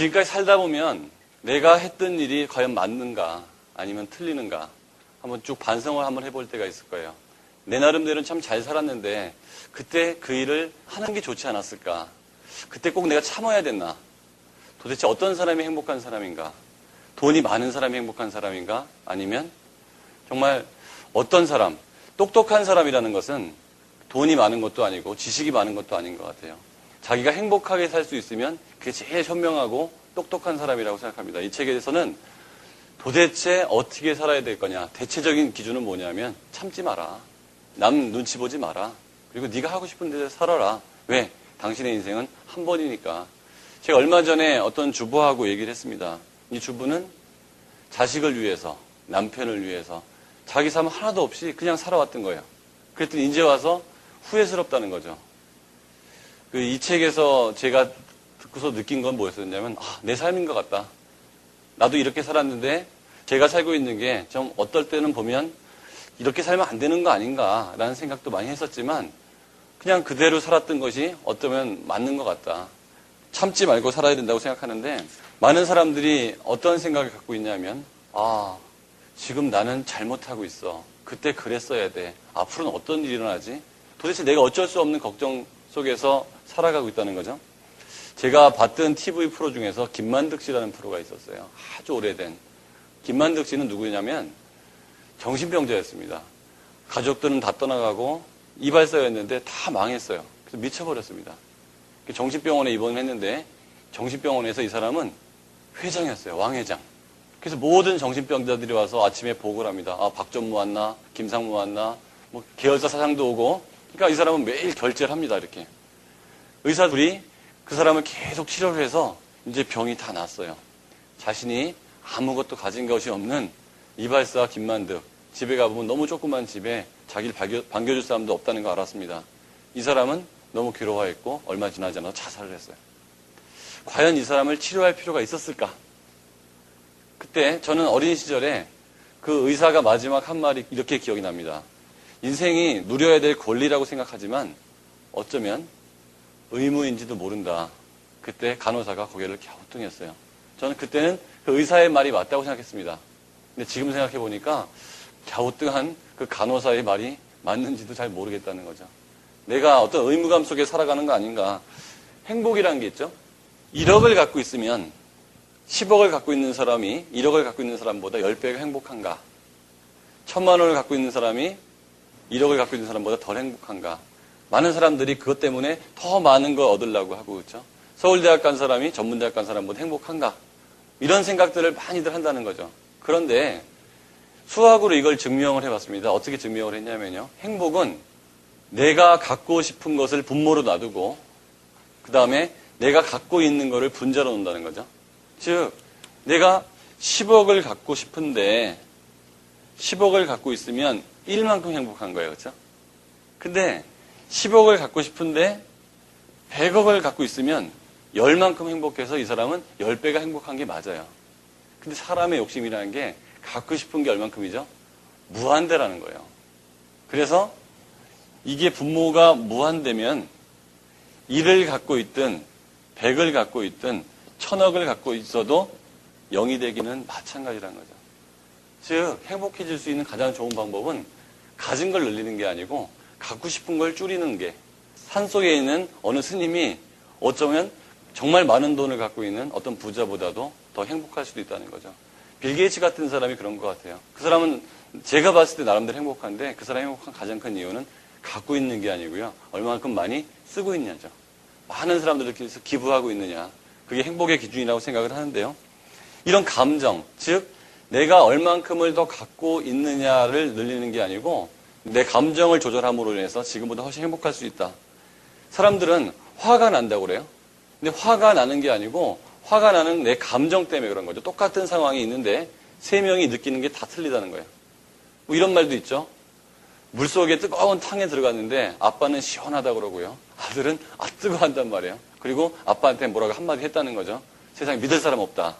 지금까지 살다 보면 내가 했던 일이 과연 맞는가 아니면 틀리는가 한번 쭉 반성을 한번 해볼 때가 있을 거예요. 내 나름대로는 참 잘 살았는데 그때 그 일을 하는 게 좋지 않았을까? 그때 꼭 내가 참아야 됐나? 도대체 어떤 사람이 행복한 사람인가? 돈이 많은 사람이 행복한 사람인가? 아니면 정말 어떤 사람, 똑똑한 사람이라는 것은 돈이 많은 것도 아니고 지식이 많은 것도 아닌 것 같아요. 자기가 행복하게 살 수 있으면 그게 제일 현명하고 똑똑한 사람이라고 생각합니다. 이 책에서는 도대체 어떻게 살아야 될 거냐. 대체적인 기준은 뭐냐면 참지 마라. 남 눈치 보지 마라. 그리고 네가 하고 싶은 데서 살아라. 왜? 당신의 인생은 한 번이니까. 제가 얼마 전에 어떤 주부하고 얘기를 했습니다. 이 주부는 자식을 위해서, 남편을 위해서 자기 삶 하나도 없이 그냥 살아왔던 거예요. 그랬더니 이제 와서 후회스럽다는 거죠. 이 책에서 제가 듣고서 느낀 건 뭐였었냐면 내 삶인 것 같다. 나도 이렇게 살았는데 제가 살고 있는 게 좀 어떨 때는 보면 이렇게 살면 안 되는 거 아닌가라는 생각도 많이 했었지만 그냥 그대로 살았던 것이 어쩌면 맞는 것 같다. 참지 말고 살아야 된다고 생각하는데 많은 사람들이 어떤 생각을 갖고 있냐면 지금 나는 잘못하고 있어. 그때 그랬어야 돼. 앞으로는 어떤 일이 일어나지? 도대체 내가 어쩔 수 없는 걱정 속에서 살아가고 있다는 거죠. 제가 봤던 TV 프로 중에서 김만득 씨라는 프로가 있었어요. 아주 오래된. 김만득 씨는 누구냐면 정신병자였습니다. 가족들은 다 떠나가고 이발사였는데 다 망했어요. 그래서 미쳐버렸습니다. 정신병원에 입원했는데 정신병원에서 이 사람은 회장이었어요. 왕회장. 그래서 모든 정신병자들이 와서 아침에 보고를 합니다. 박전무 왔나? 김상무 왔나? 뭐 계열사 사장도 오고. 그러니까 이 사람은 매일 결제를 합니다. 이렇게. 의사들이 그 사람을 계속 치료를 해서 이제 병이 다 났어요. 자신이 아무것도 가진 것이 없는 이발사 김만득. 집에 가보면 너무 조그만 집에 자기를 반겨줄 사람도 없다는 거 알았습니다. 이 사람은 너무 괴로워했고 얼마 지나지 않아서 자살을 했어요. 과연 이 사람을 치료할 필요가 있었을까? 그때 저는 어린 시절에 그 의사가 마지막 한 말이 이렇게 기억이 납니다. 인생이 누려야 될 권리라고 생각하지만 어쩌면 의무인지도 모른다. 그때 간호사가 고개를 갸우뚱했어요. 저는 그때는 그 의사의 말이 맞다고 생각했습니다. 근데 지금 생각해 보니까 갸우뚱한 그 간호사의 말이 맞는지도 잘 모르겠다는 거죠. 내가 어떤 의무감 속에 살아가는 거 아닌가. 행복이라는 게 있죠. 1억을 갖고 있으면 10억을 갖고 있는 사람이 1억을 갖고 있는 사람보다 10배가 행복한가? 1000만 원을 갖고 있는 사람이 1억을 갖고 있는 사람보다 덜 행복한가? 많은 사람들이 그것 때문에 더 많은 걸 얻으려고 하고 그렇죠. 서울대학 간 사람이 전문대학 간 사람보다 행복한가? 이런 생각들을 많이들 한다는 거죠. 그런데 수학으로 이걸 증명을 해봤습니다. 어떻게 증명을 했냐면요. 행복은 내가 갖고 싶은 것을 분모로 놔두고 그 다음에 내가 갖고 있는 것을 분자로 놓는다는 거죠. 즉 내가 10억을 갖고 싶은데 10억을 갖고 있으면 1만큼 행복한 거예요. 그렇죠? 근데 10억을 갖고 싶은데 100억을 갖고 있으면 10만큼 행복해서 이 사람은 10배가 행복한 게 맞아요. 근데 사람의 욕심이라는 게 갖고 싶은 게 얼만큼이죠? 무한대라는 거예요. 그래서 이게 분모가 무한대면 1을 갖고 있든 100을 갖고 있든 1000억을 갖고 있어도 0이 되기는 마찬가지라는 거죠. 즉 행복해질 수 있는 가장 좋은 방법은 가진 걸 늘리는 게 아니고 갖고 싶은 걸 줄이는 게. 산속에 있는 어느 스님이 어쩌면 정말 많은 돈을 갖고 있는 어떤 부자보다도 더 행복할 수도 있다는 거죠. 빌 게이츠 같은 사람이 그런 것 같아요. 그 사람은 제가 봤을 때 나름대로 행복한데 그 사람이 행복한 가장 큰 이유는 갖고 있는 게 아니고요. 얼마만큼 많이 쓰고 있냐죠. 많은 사람들께서 기부하고 있느냐. 그게 행복의 기준이라고 생각을 하는데요. 이런 감정, 즉 내가 얼만큼을 더 갖고 있느냐를 늘리는 게 아니고 내 감정을 조절함으로 인해서 지금보다 훨씬 행복할 수 있다. 사람들은 화가 난다고 그래요. 근데 화가 나는 게 아니고 화가 나는 내 감정 때문에 그런 거죠. 똑같은 상황이 있는데 세 명이 느끼는 게 다 틀리다는 거예요. 뭐 이런 말도 있죠. 물속에 뜨거운 탕에 들어갔는데 아빠는 시원하다고 그러고요. 아들은 뜨거워한단 말이에요. 그리고 아빠한테 뭐라고 한마디 했다는 거죠. 세상에 믿을 사람 없다.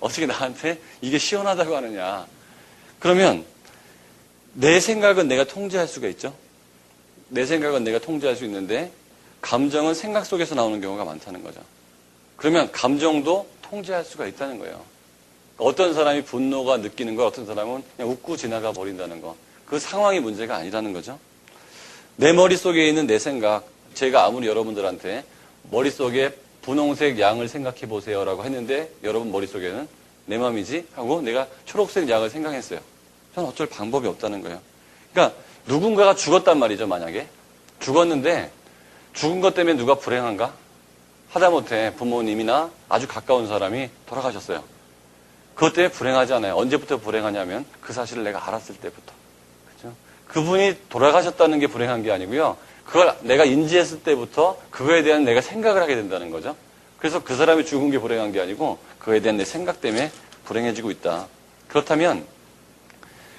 어떻게 나한테 이게 시원하다고 하느냐. 그러면 내 생각은 내가 통제할 수가 있죠. 내 생각은 내가 통제할 수 있는데 감정은 생각 속에서 나오는 경우가 많다는 거죠. 그러면 감정도 통제할 수가 있다는 거예요. 어떤 사람이 분노가 느끼는 거, 어떤 사람은 그냥 웃고 지나가 버린다는 거. 그 상황이 문제가 아니라는 거죠. 내 머릿속에 있는 내 생각, 제가 아무리 여러분들한테 머릿속에 분홍색 양을 생각해 보세요라고 했는데 여러분 머릿속에는 내 맘이지 하고 내가 초록색 양을 생각했어요. 저는 어쩔 방법이 없다는 거예요. 그러니까 누군가가 죽었단 말이죠, 만약에. 죽었는데 죽은 것 때문에 누가 불행한가? 하다못해 부모님이나 아주 가까운 사람이 돌아가셨어요. 그것 때문에 불행하지 않아요. 언제부터 불행하냐면 그 사실을 내가 알았을 때부터. 그죠? 그분이 돌아가셨다는 게 불행한 게 아니고요. 그걸 내가 인지했을 때부터 그거에 대한 내가 생각을 하게 된다는 거죠. 그래서 그 사람이 죽은 게 불행한 게 아니고 그거에 대한 내 생각 때문에 불행해지고 있다. 그렇다면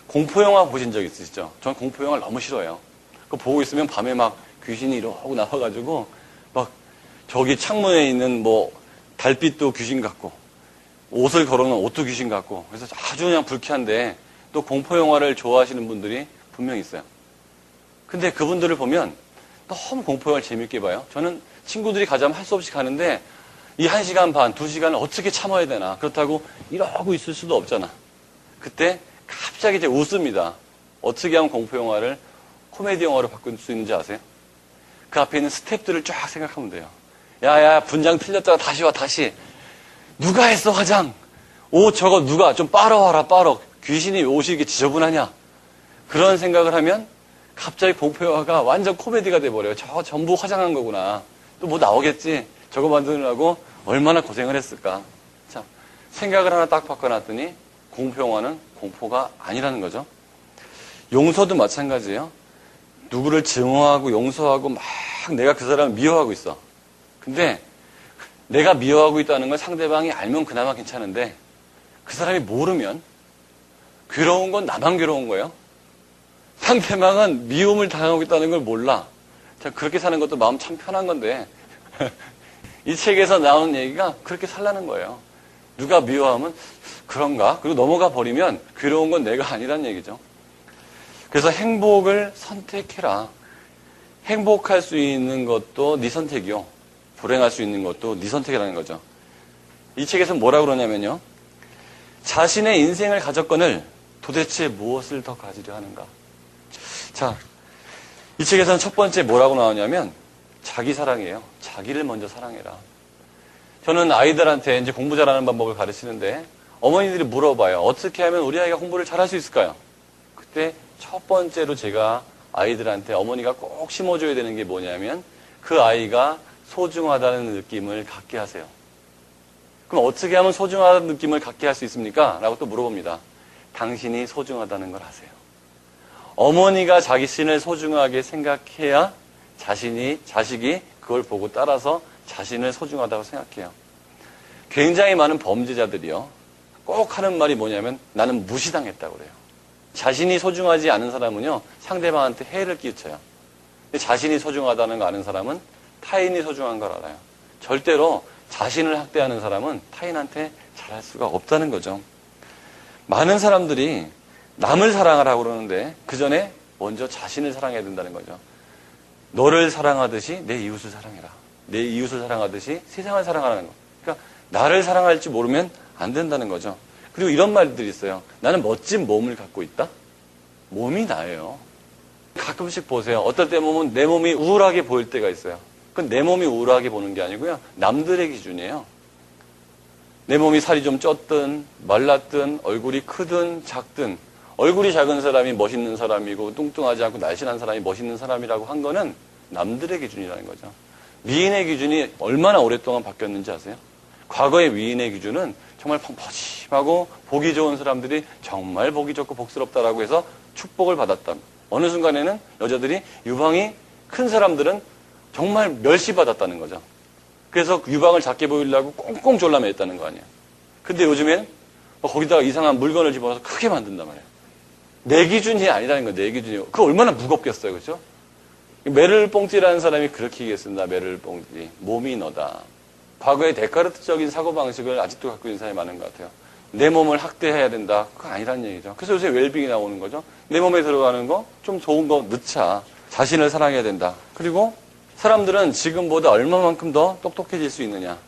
공포영화 보신 적 있으시죠? 전 공포영화를 너무 싫어해요. 그거 보고 있으면 밤에 막 귀신이 이러고 나와가지고 막 저기 창문에 있는 뭐 달빛도 귀신 같고 옷을 걸어놓은 옷도 귀신 같고 그래서 아주 그냥 불쾌한데 또 공포영화를 좋아하시는 분들이 분명히 있어요. 근데 그분들을 보면 너무 공포영화를 재밌게 봐요. 저는 친구들이 가자면 할 수 없이 가는데 이 1시간 반, 2시간을 어떻게 참아야 되나. 그렇다고 이러고 있을 수도 없잖아. 그때 갑자기 이제 웃습니다. 어떻게 하면 공포영화를 코미디 영화로 바꿀 수 있는지 아세요? 그 앞에 있는 스텝들을 쫙 생각하면 돼요. 야야 분장 틀렸다가 다시 와 다시. 누가 했어 화장? 옷 저거 누가 좀 빨아와라 빨어. 귀신이 옷이 이렇게 지저분하냐. 그런 생각을 하면 갑자기 공포영화가 완전 코미디가 돼버려요. 저거 전부 화장한 거구나. 또 뭐 나오겠지. 저거 만드느라고 얼마나 고생을 했을까. 자, 생각을 하나 딱 바꿔놨더니 공포영화는 공포가 아니라는 거죠. 용서도 마찬가지예요. 누구를 증오하고 용서하고 막 내가 그 사람을 미워하고 있어. 근데 내가 미워하고 있다는 걸 상대방이 알면 그나마 괜찮은데 그 사람이 모르면 괴로운 건 나만 괴로운 거예요. 상대방은 미움을 당하고 있다는 걸 몰라. 자, 그렇게 사는 것도 마음 참 편한 건데 이 책에서 나오는 얘기가 그렇게 살라는 거예요. 누가 미워하면 그런가? 그리고 넘어가 버리면 괴로운 건 내가 아니란 얘기죠. 그래서 행복을 선택해라. 행복할 수 있는 것도 네 선택이요. 불행할 수 있는 것도 네 선택이라는 거죠. 이 책에서 뭐라고 그러냐면요. 자신의 인생을 가졌거늘 도대체 무엇을 더 가지려 하는가? 자, 이 책에서는 첫 번째 뭐라고 나오냐면 자기 사랑이에요. 자기를 먼저 사랑해라. 저는 아이들한테 이제 공부 잘하는 방법을 가르치는데 어머니들이 물어봐요. 어떻게 하면 우리 아이가 공부를 잘할 수 있을까요? 그때 첫 번째로 제가 아이들한테 어머니가 꼭 심어줘야 되는 게 뭐냐면 그 아이가 소중하다는 느낌을 갖게 하세요. 그럼 어떻게 하면 소중하다는 느낌을 갖게 할 수 있습니까? 라고 또 물어봅니다. 당신이 소중하다는 걸 아세요. 어머니가 자신을 소중하게 생각해야 자식이 그걸 보고 따라서 자신을 소중하다고 생각해요. 굉장히 많은 범죄자들이요. 꼭 하는 말이 뭐냐면 나는 무시당했다고 그래요. 자신이 소중하지 않은 사람은요. 상대방한테 해를 끼쳐요. 근데 자신이 소중하다는 거 아는 사람은 타인이 소중한 걸 알아요. 절대로 자신을 학대하는 사람은 타인한테 잘할 수가 없다는 거죠. 많은 사람들이 남을 사랑하라고 그러는데 그 전에 먼저 자신을 사랑해야 된다는 거죠. 너를 사랑하듯이 내 이웃을 사랑해라. 내 이웃을 사랑하듯이 세상을 사랑하라는 거. 그러니까 나를 사랑할지 모르면 안 된다는 거죠. 그리고 이런 말들이 있어요. 나는 멋진 몸을 갖고 있다? 몸이 나예요. 가끔씩 보세요. 어떨 때 보면 내 몸이 우울하게 보일 때가 있어요. 그건 내 몸이 우울하게 보는 게 아니고요. 남들의 기준이에요. 내 몸이 살이 좀 쪘든 말랐든 얼굴이 크든 작든 얼굴이 작은 사람이 멋있는 사람이고 뚱뚱하지 않고 날씬한 사람이 멋있는 사람이라고 한 거는 남들의 기준이라는 거죠. 미인의 기준이 얼마나 오랫동안 바뀌었는지 아세요? 과거의 미인의 기준은 정말 펑퍼짐하고 보기 좋은 사람들이 정말 보기 좋고 복스럽다라고 해서 축복을 받았다. 어느 순간에는 여자들이 유방이 큰 사람들은 정말 멸시받았다는 거죠. 그래서 유방을 작게 보이려고 꽁꽁 졸라맸다는 거 아니에요. 근데 요즘엔 거기다가 이상한 물건을 집어넣어서 크게 만든단 말이에요. 내 기준이 아니라는 거예요. 내 기준이. 그거 얼마나 무겁겠어요. 그렇죠? 메를 뽕띠라는 사람이 그렇게 얘기했습니다. 메를 뽕띠. 몸이 너다. 과거의 데카르트적인 사고방식을 아직도 갖고 있는 사람이 많은 것 같아요. 내 몸을 학대해야 된다. 그거 아니라는 얘기죠. 그래서 요새 웰빙이 나오는 거죠. 내 몸에 들어가는 거 좀 좋은 거 넣자. 자신을 사랑해야 된다. 그리고 사람들은 지금보다 얼마만큼 더 똑똑해질 수 있느냐.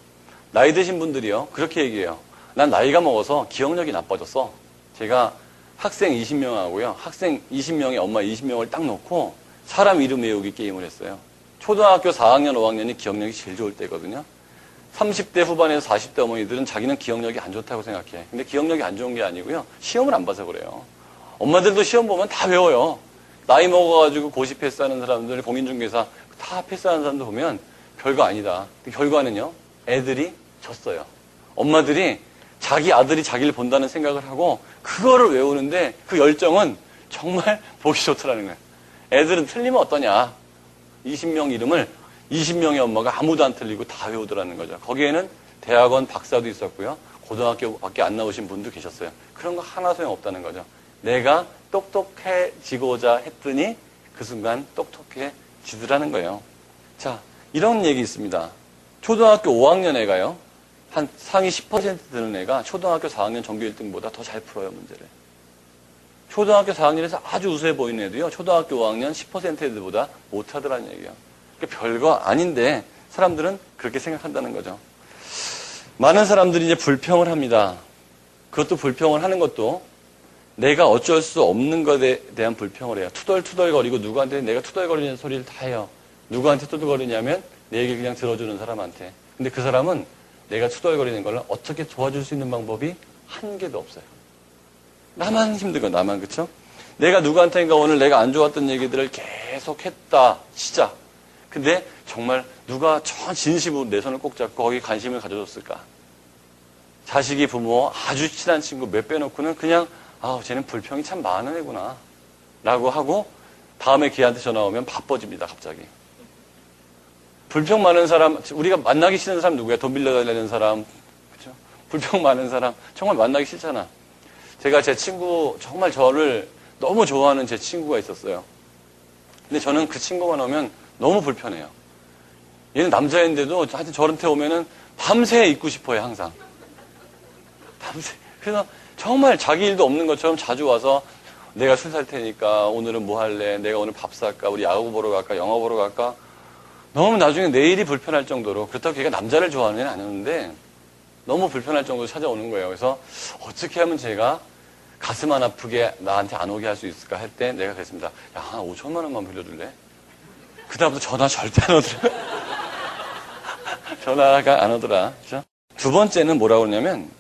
나이 드신 분들이요. 그렇게 얘기해요. 난 나이가 먹어서 기억력이 나빠졌어. 제가 학생 20명하고요. 학생 20명에 엄마 20명을 딱 놓고 사람 이름 외우기 게임을 했어요. 초등학교 4학년, 5학년이 기억력이 제일 좋을 때거든요. 30대 후반에서 40대 어머니들은 자기는 기억력이 안 좋다고 생각해. 근데 기억력이 안 좋은 게 아니고요. 시험을 안 봐서 그래요. 엄마들도 시험 보면 다 외워요. 나이 먹어가지고 고시 패스하는 사람들, 공인중개사 다 패스하는 사람들 보면 별거 아니다. 결과는요. 애들이 졌어요. 엄마들이 자기 아들이 자기를 본다는 생각을 하고 그거를 외우는데 그 열정은 정말 보기 좋더라는 거예요. 애들은 틀리면 어떠냐. 20명 이름을 20명의 엄마가 아무도 안 틀리고 다 외우더라는 거죠. 거기에는 대학원 박사도 있었고요. 고등학교밖에 안 나오신 분도 계셨어요. 그런 거 하나 소용없다는 거죠. 내가 똑똑해지고자 했더니 그 순간 똑똑해지더라는 거예요. 자, 이런 얘기 있습니다. 초등학교 5학년 애가요. 한 상위 10% 드는 애가 초등학교 4학년 전교 1등보다 더 잘 풀어요, 문제를. 초등학교 4학년에서 아주 우수해 보이는 애도요. 초등학교 5학년 10% 애들보다 못하더라는 얘기예요. 그러니까 별거 아닌데 사람들은 그렇게 생각한다는 거죠. 많은 사람들이 이제 불평을 합니다. 그것도 불평을 하는 것도 내가 어쩔 수 없는 것에 대한 불평을 해요. 투덜투덜거리고 누구한테 내가 투덜거리는 소리를 다 해요. 누구한테 투덜거리냐면 내 얘기 그냥 들어주는 사람한테. 근데 그 사람은 내가 투덜거리는 걸 어떻게 도와줄 수 있는 방법이 한 개도 없어요. 나만 힘들고 나만. 그쵸? 내가 누구한테인가 오늘 내가 안 좋았던 얘기들을 계속 했다 진짜. 근데 정말 누가 저 진심으로 내 손을 꼭 잡고 거기에 관심을 가져줬을까? 자식이 부모 아주 친한 친구 몇 빼놓고는 그냥 쟤는 불평이 참 많은 애구나 라고 하고 다음에 걔한테 전화 오면 바빠집니다. 갑자기. 불평 많은 사람, 우리가 만나기 싫은 사람 누구야? 돈 빌려달라는 사람, 그렇죠? 불평 많은 사람 정말 만나기 싫잖아. 제가 제 친구, 정말 저를 너무 좋아하는 제 친구가 있었어요. 근데 저는 그 친구가 오면 너무 불편해요. 얘는 남자인데도 하여튼 저한테 오면은 밤새 있고 싶어요, 항상. 밤새. 그래서 정말 자기 일도 없는 것처럼 자주 와서 내가 술 살 테니까 오늘은 뭐 할래? 내가 오늘 밥 살까? 우리 야구 보러 갈까? 영화 보러 갈까? 너무 나중에 내일이 불편할 정도로, 그렇다고 걔가 남자를 좋아하는 애는 아니었는데 너무 불편할 정도로 찾아오는 거예요. 그래서 어떻게 하면 제가 가슴 안 아프게 나한테 안 오게 할 수 있을까 할 때 내가 그랬습니다. 야, 한 5천만 원만 빌려줄래? 그 다음부터 전화 절대 안 오더라. 전화가 안 오더라. 그렇죠? 두 번째는 뭐라고 그러냐면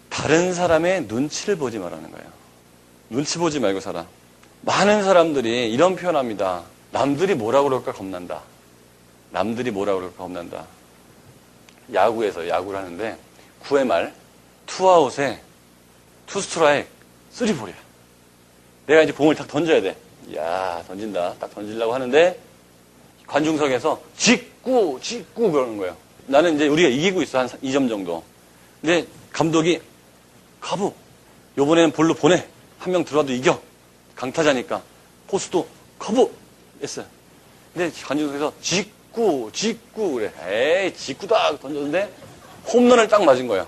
다른 사람의 눈치를 보지 말라는 거예요. 눈치 보지 말고 살아. 많은 사람들이 이런 표현합니다. 남들이 뭐라고 그럴까 겁난다. 남들이 뭐라고 그럴까 겁난다. 야구에서 야구를 하는데 9회 말 투아웃에 투스트라이크 3볼이야. 내가 이제 공을 딱 던져야 돼. 야, 던진다. 딱 던지려고 하는데 관중석에서 직구 그러는 거예요. 나는 이제 우리가 이기고 있어. 한 2점 정도. 근데 감독이 가부. 요번에는 볼로 보내. 한 명 들어와도 이겨. 강타자니까. 포수도 가부. 했어요. 근데 관중석에서 직구 그래. 에이, 직구다. 던졌는데 홈런을 딱 맞은 거예요.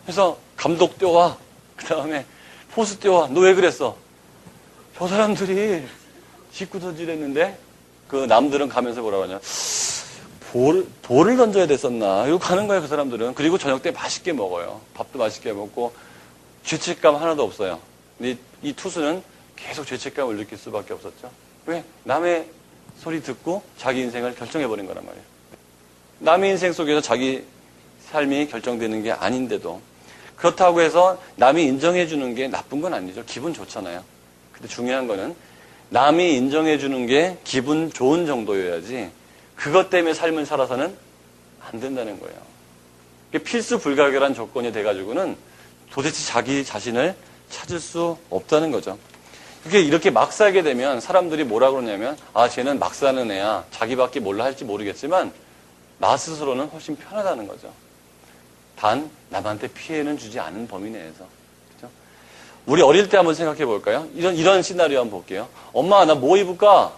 그래서 감독 뛰어와. 그 다음에 포수 뛰어와. 너 왜 그랬어? 저 사람들이 직구 던지랬는데 그 남들은 가면서 뭐라고 하냐. 볼을 던져야 됐었나. 이러고 가는 거예요, 그 사람들은. 그리고 저녁 때 맛있게 먹어요. 밥도 맛있게 먹고 죄책감 하나도 없어요. 근데 이 투수는 계속 죄책감을 느낄 수밖에 없었죠. 왜? 남의 소리 듣고 자기 인생을 결정해버린 거란 말이에요. 남의 인생 속에서 자기 삶이 결정되는 게 아닌데도 그렇다고 해서 남이 인정해주는 게 나쁜 건 아니죠. 기분 좋잖아요. 근데 중요한 거는 남이 인정해주는 게 기분 좋은 정도여야지 그것 때문에 삶을 살아서는 안 된다는 거예요. 필수 불가결한 조건이 돼가지고는 도대체 자기 자신을 찾을 수 없다는 거죠. 이렇게 막 살게 되면 사람들이 뭐라 그러냐면 쟤는 막 사는 애야. 자기밖에 뭘로 할지 모르겠지만 나 스스로는 훨씬 편하다는 거죠. 단 남한테 피해는 주지 않은 범위 내에서. 그렇죠? 우리 어릴 때 한번 생각해 볼까요? 이런 시나리오 한번 볼게요. 엄마, 나 뭐 입을까?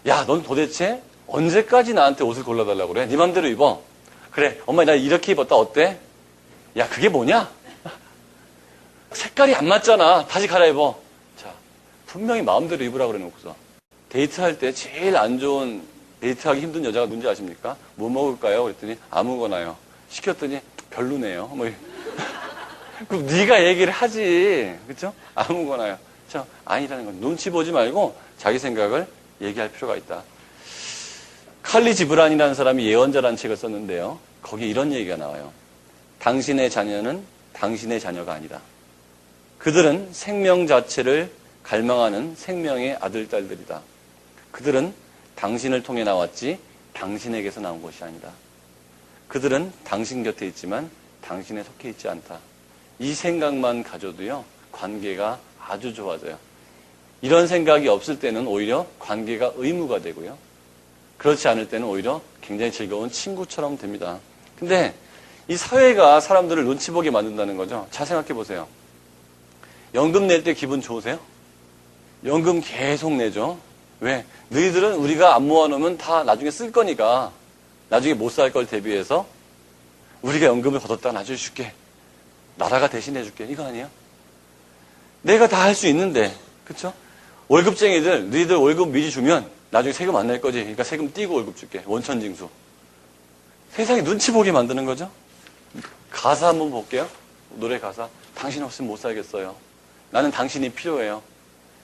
야, 넌 도대체 언제까지 나한테 옷을 골라달라고 그래? 네 맘대로 입어. 그래, 엄마, 나 이렇게 입었다. 어때? 야, 그게 뭐냐? 색깔이 안 맞잖아. 다시 갈아입어. 자, 분명히 마음대로 입으라고 그래 놓고서. 데이트할 때 제일 안 좋은, 데이트하기 힘든 여자가 뭔지 아십니까? 뭐 먹을까요? 그랬더니 아무거나요. 시켰더니 별로네요. 뭐 그럼 네가 얘기를 하지, 그렇죠? 아무거나요. 저 아니라는 건 눈치 보지 말고 자기 생각을 얘기할 필요가 있다. 칼리 지브란이라는 사람이 예언자라는 책을 썼는데요. 거기에 이런 얘기가 나와요. 당신의 자녀는 당신의 자녀가 아니다. 그들은 생명 자체를 갈망하는 생명의 아들, 딸들이다. 그들은 당신을 통해 나왔지 당신에게서 나온 것이 아니다. 그들은 당신 곁에 있지만 당신에 속해 있지 않다. 이 생각만 가져도요, 관계가 아주 좋아져요. 이런 생각이 없을 때는 오히려 관계가 의무가 되고요. 그렇지 않을 때는 오히려 굉장히 즐거운 친구처럼 됩니다. 근데 이 사회가 사람들을 눈치 보게 만든다는 거죠. 잘 생각해 보세요. 연금 낼 때 기분 좋으세요? 연금 계속 내죠. 왜? 너희들은 우리가 안 모아놓으면 다 나중에 쓸 거니까 나중에 못 살 걸 대비해서 우리가 연금을 걷었다가 나중에 줄게. 나라가 대신해 줄게. 이거 아니에요? 내가 다 할 수 있는데, 그쵸? 월급쟁이들, 너희들 월급 미리 주면 나중에 세금 안 낼 거지. 그러니까 세금 띄고 월급 줄게. 원천징수. 세상에 눈치 보게 만드는 거죠. 가사 한번 볼게요. 노래 가사. 당신 없으면 못 살겠어요. 나는 당신이 필요해요.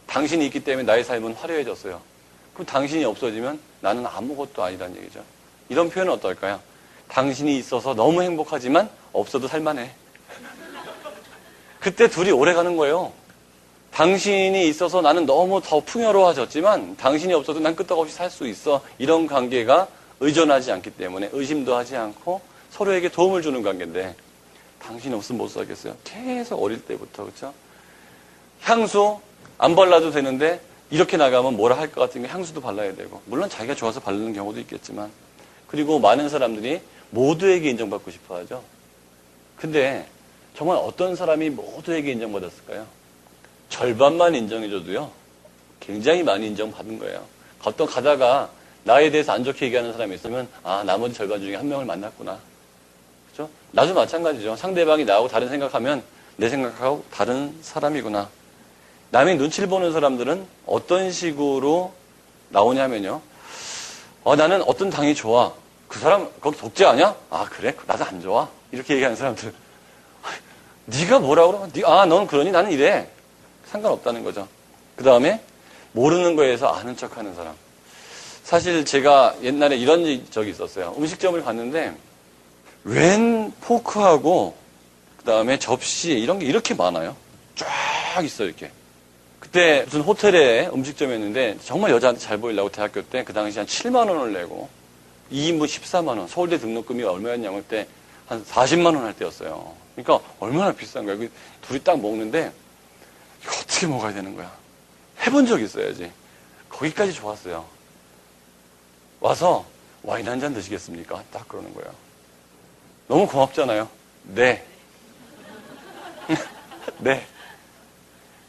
당신이 있기 때문에 나의 삶은 화려해졌어요. 그럼 당신이 없어지면 나는 아무것도 아니라는 얘기죠. 이런 표현은 어떨까요? 당신이 있어서 너무 행복하지만 없어도 살만해. 그때 둘이 오래 가는 거예요. 당신이 있어서 나는 너무 더 풍요로워졌지만 당신이 없어도 난 끄떡없이 살 수 있어. 이런 관계가 의존하지 않기 때문에 의심도 하지 않고 서로에게 도움을 주는 관계인데 당신이 없으면 못 살겠어요. 계속 어릴 때부터. 그렇죠? 향수 안 발라도 되는데 이렇게 나가면 뭐라 할 것 같은 게 향수도 발라야 되고, 물론 자기가 좋아서 바르는 경우도 있겠지만, 그리고 많은 사람들이 모두에게 인정받고 싶어 하죠. 근데 정말 어떤 사람이 모두에게 인정받았을까요? 절반만 인정해줘도요, 굉장히 많이 인정받은 거예요. 어떤 가다가 나에 대해서 안 좋게 얘기하는 사람이 있으면, 아, 나머지 절반 중에 한 명을 만났구나. 그죠? 나도 마찬가지죠. 상대방이 나하고 다른 생각하면 내 생각하고 다른 사람이구나. 남의 눈치를 보는 사람들은 어떤 식으로 나오냐면요. 나는 어떤 당이 좋아. 그 사람 거기 독재 아니야? 아, 그래? 나도 안 좋아. 이렇게 얘기하는 사람들. 네가 뭐라고 그러? 넌 그러니 나는 이래. 상관없다는 거죠. 그 다음에 모르는 거에서 아는 척하는 사람. 사실 제가 옛날에 이런 적이 있었어요. 음식점을 갔는데 웬 포크하고 그 다음에 접시 이런 게 이렇게 많아요. 쫙 있어요, 이렇게. 그때 무슨 호텔에 음식점이었는데 정말 여자한테 잘 보이려고 대학교 때 그 당시 한 7만 원을 내고 2인분 14만 원. 서울대 등록금이 얼마였냐면 그때 한 40만 원 할 때였어요. 그러니까 얼마나 비싼 거야. 둘이 딱 먹는데 이거 어떻게 먹어야 되는 거야. 해본 적 있어야지. 거기까지 좋았어요. 와서 와인 한 잔 드시겠습니까? 딱 그러는 거예요. 너무 고맙잖아요. 네. 네.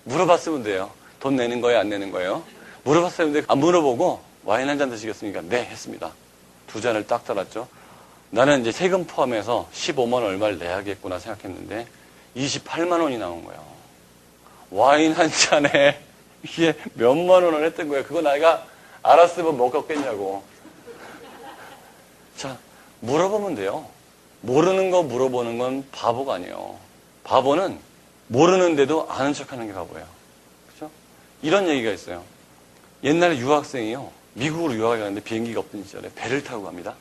물어봤으면 돼요. 돈 내는 거예요? 안 내는 거예요? 물어봤어야 되는데 안 물어보고 와인 한 잔 드시겠습니까? 네, 했습니다. 두 잔을 딱 달았죠. 나는 이제 세금 포함해서 15만 원 얼마를 내야겠구나 생각했는데 28만 원이 나온 거예요. 와인 한 잔에 이게 몇만 원을 했던 거예요. 그거 내가 알았으면 먹었겠냐고. 자, 물어보면 돼요. 모르는 거 물어보는 건 바보가 아니에요. 바보는 모르는데도 아는 척하는 게 바보예요. 그렇죠? 이런 얘기가 있어요. 옛날에 유학생이요. 미국으로 유학을 가는데 비행기가 없던 시절에 배를 타고 갑니다.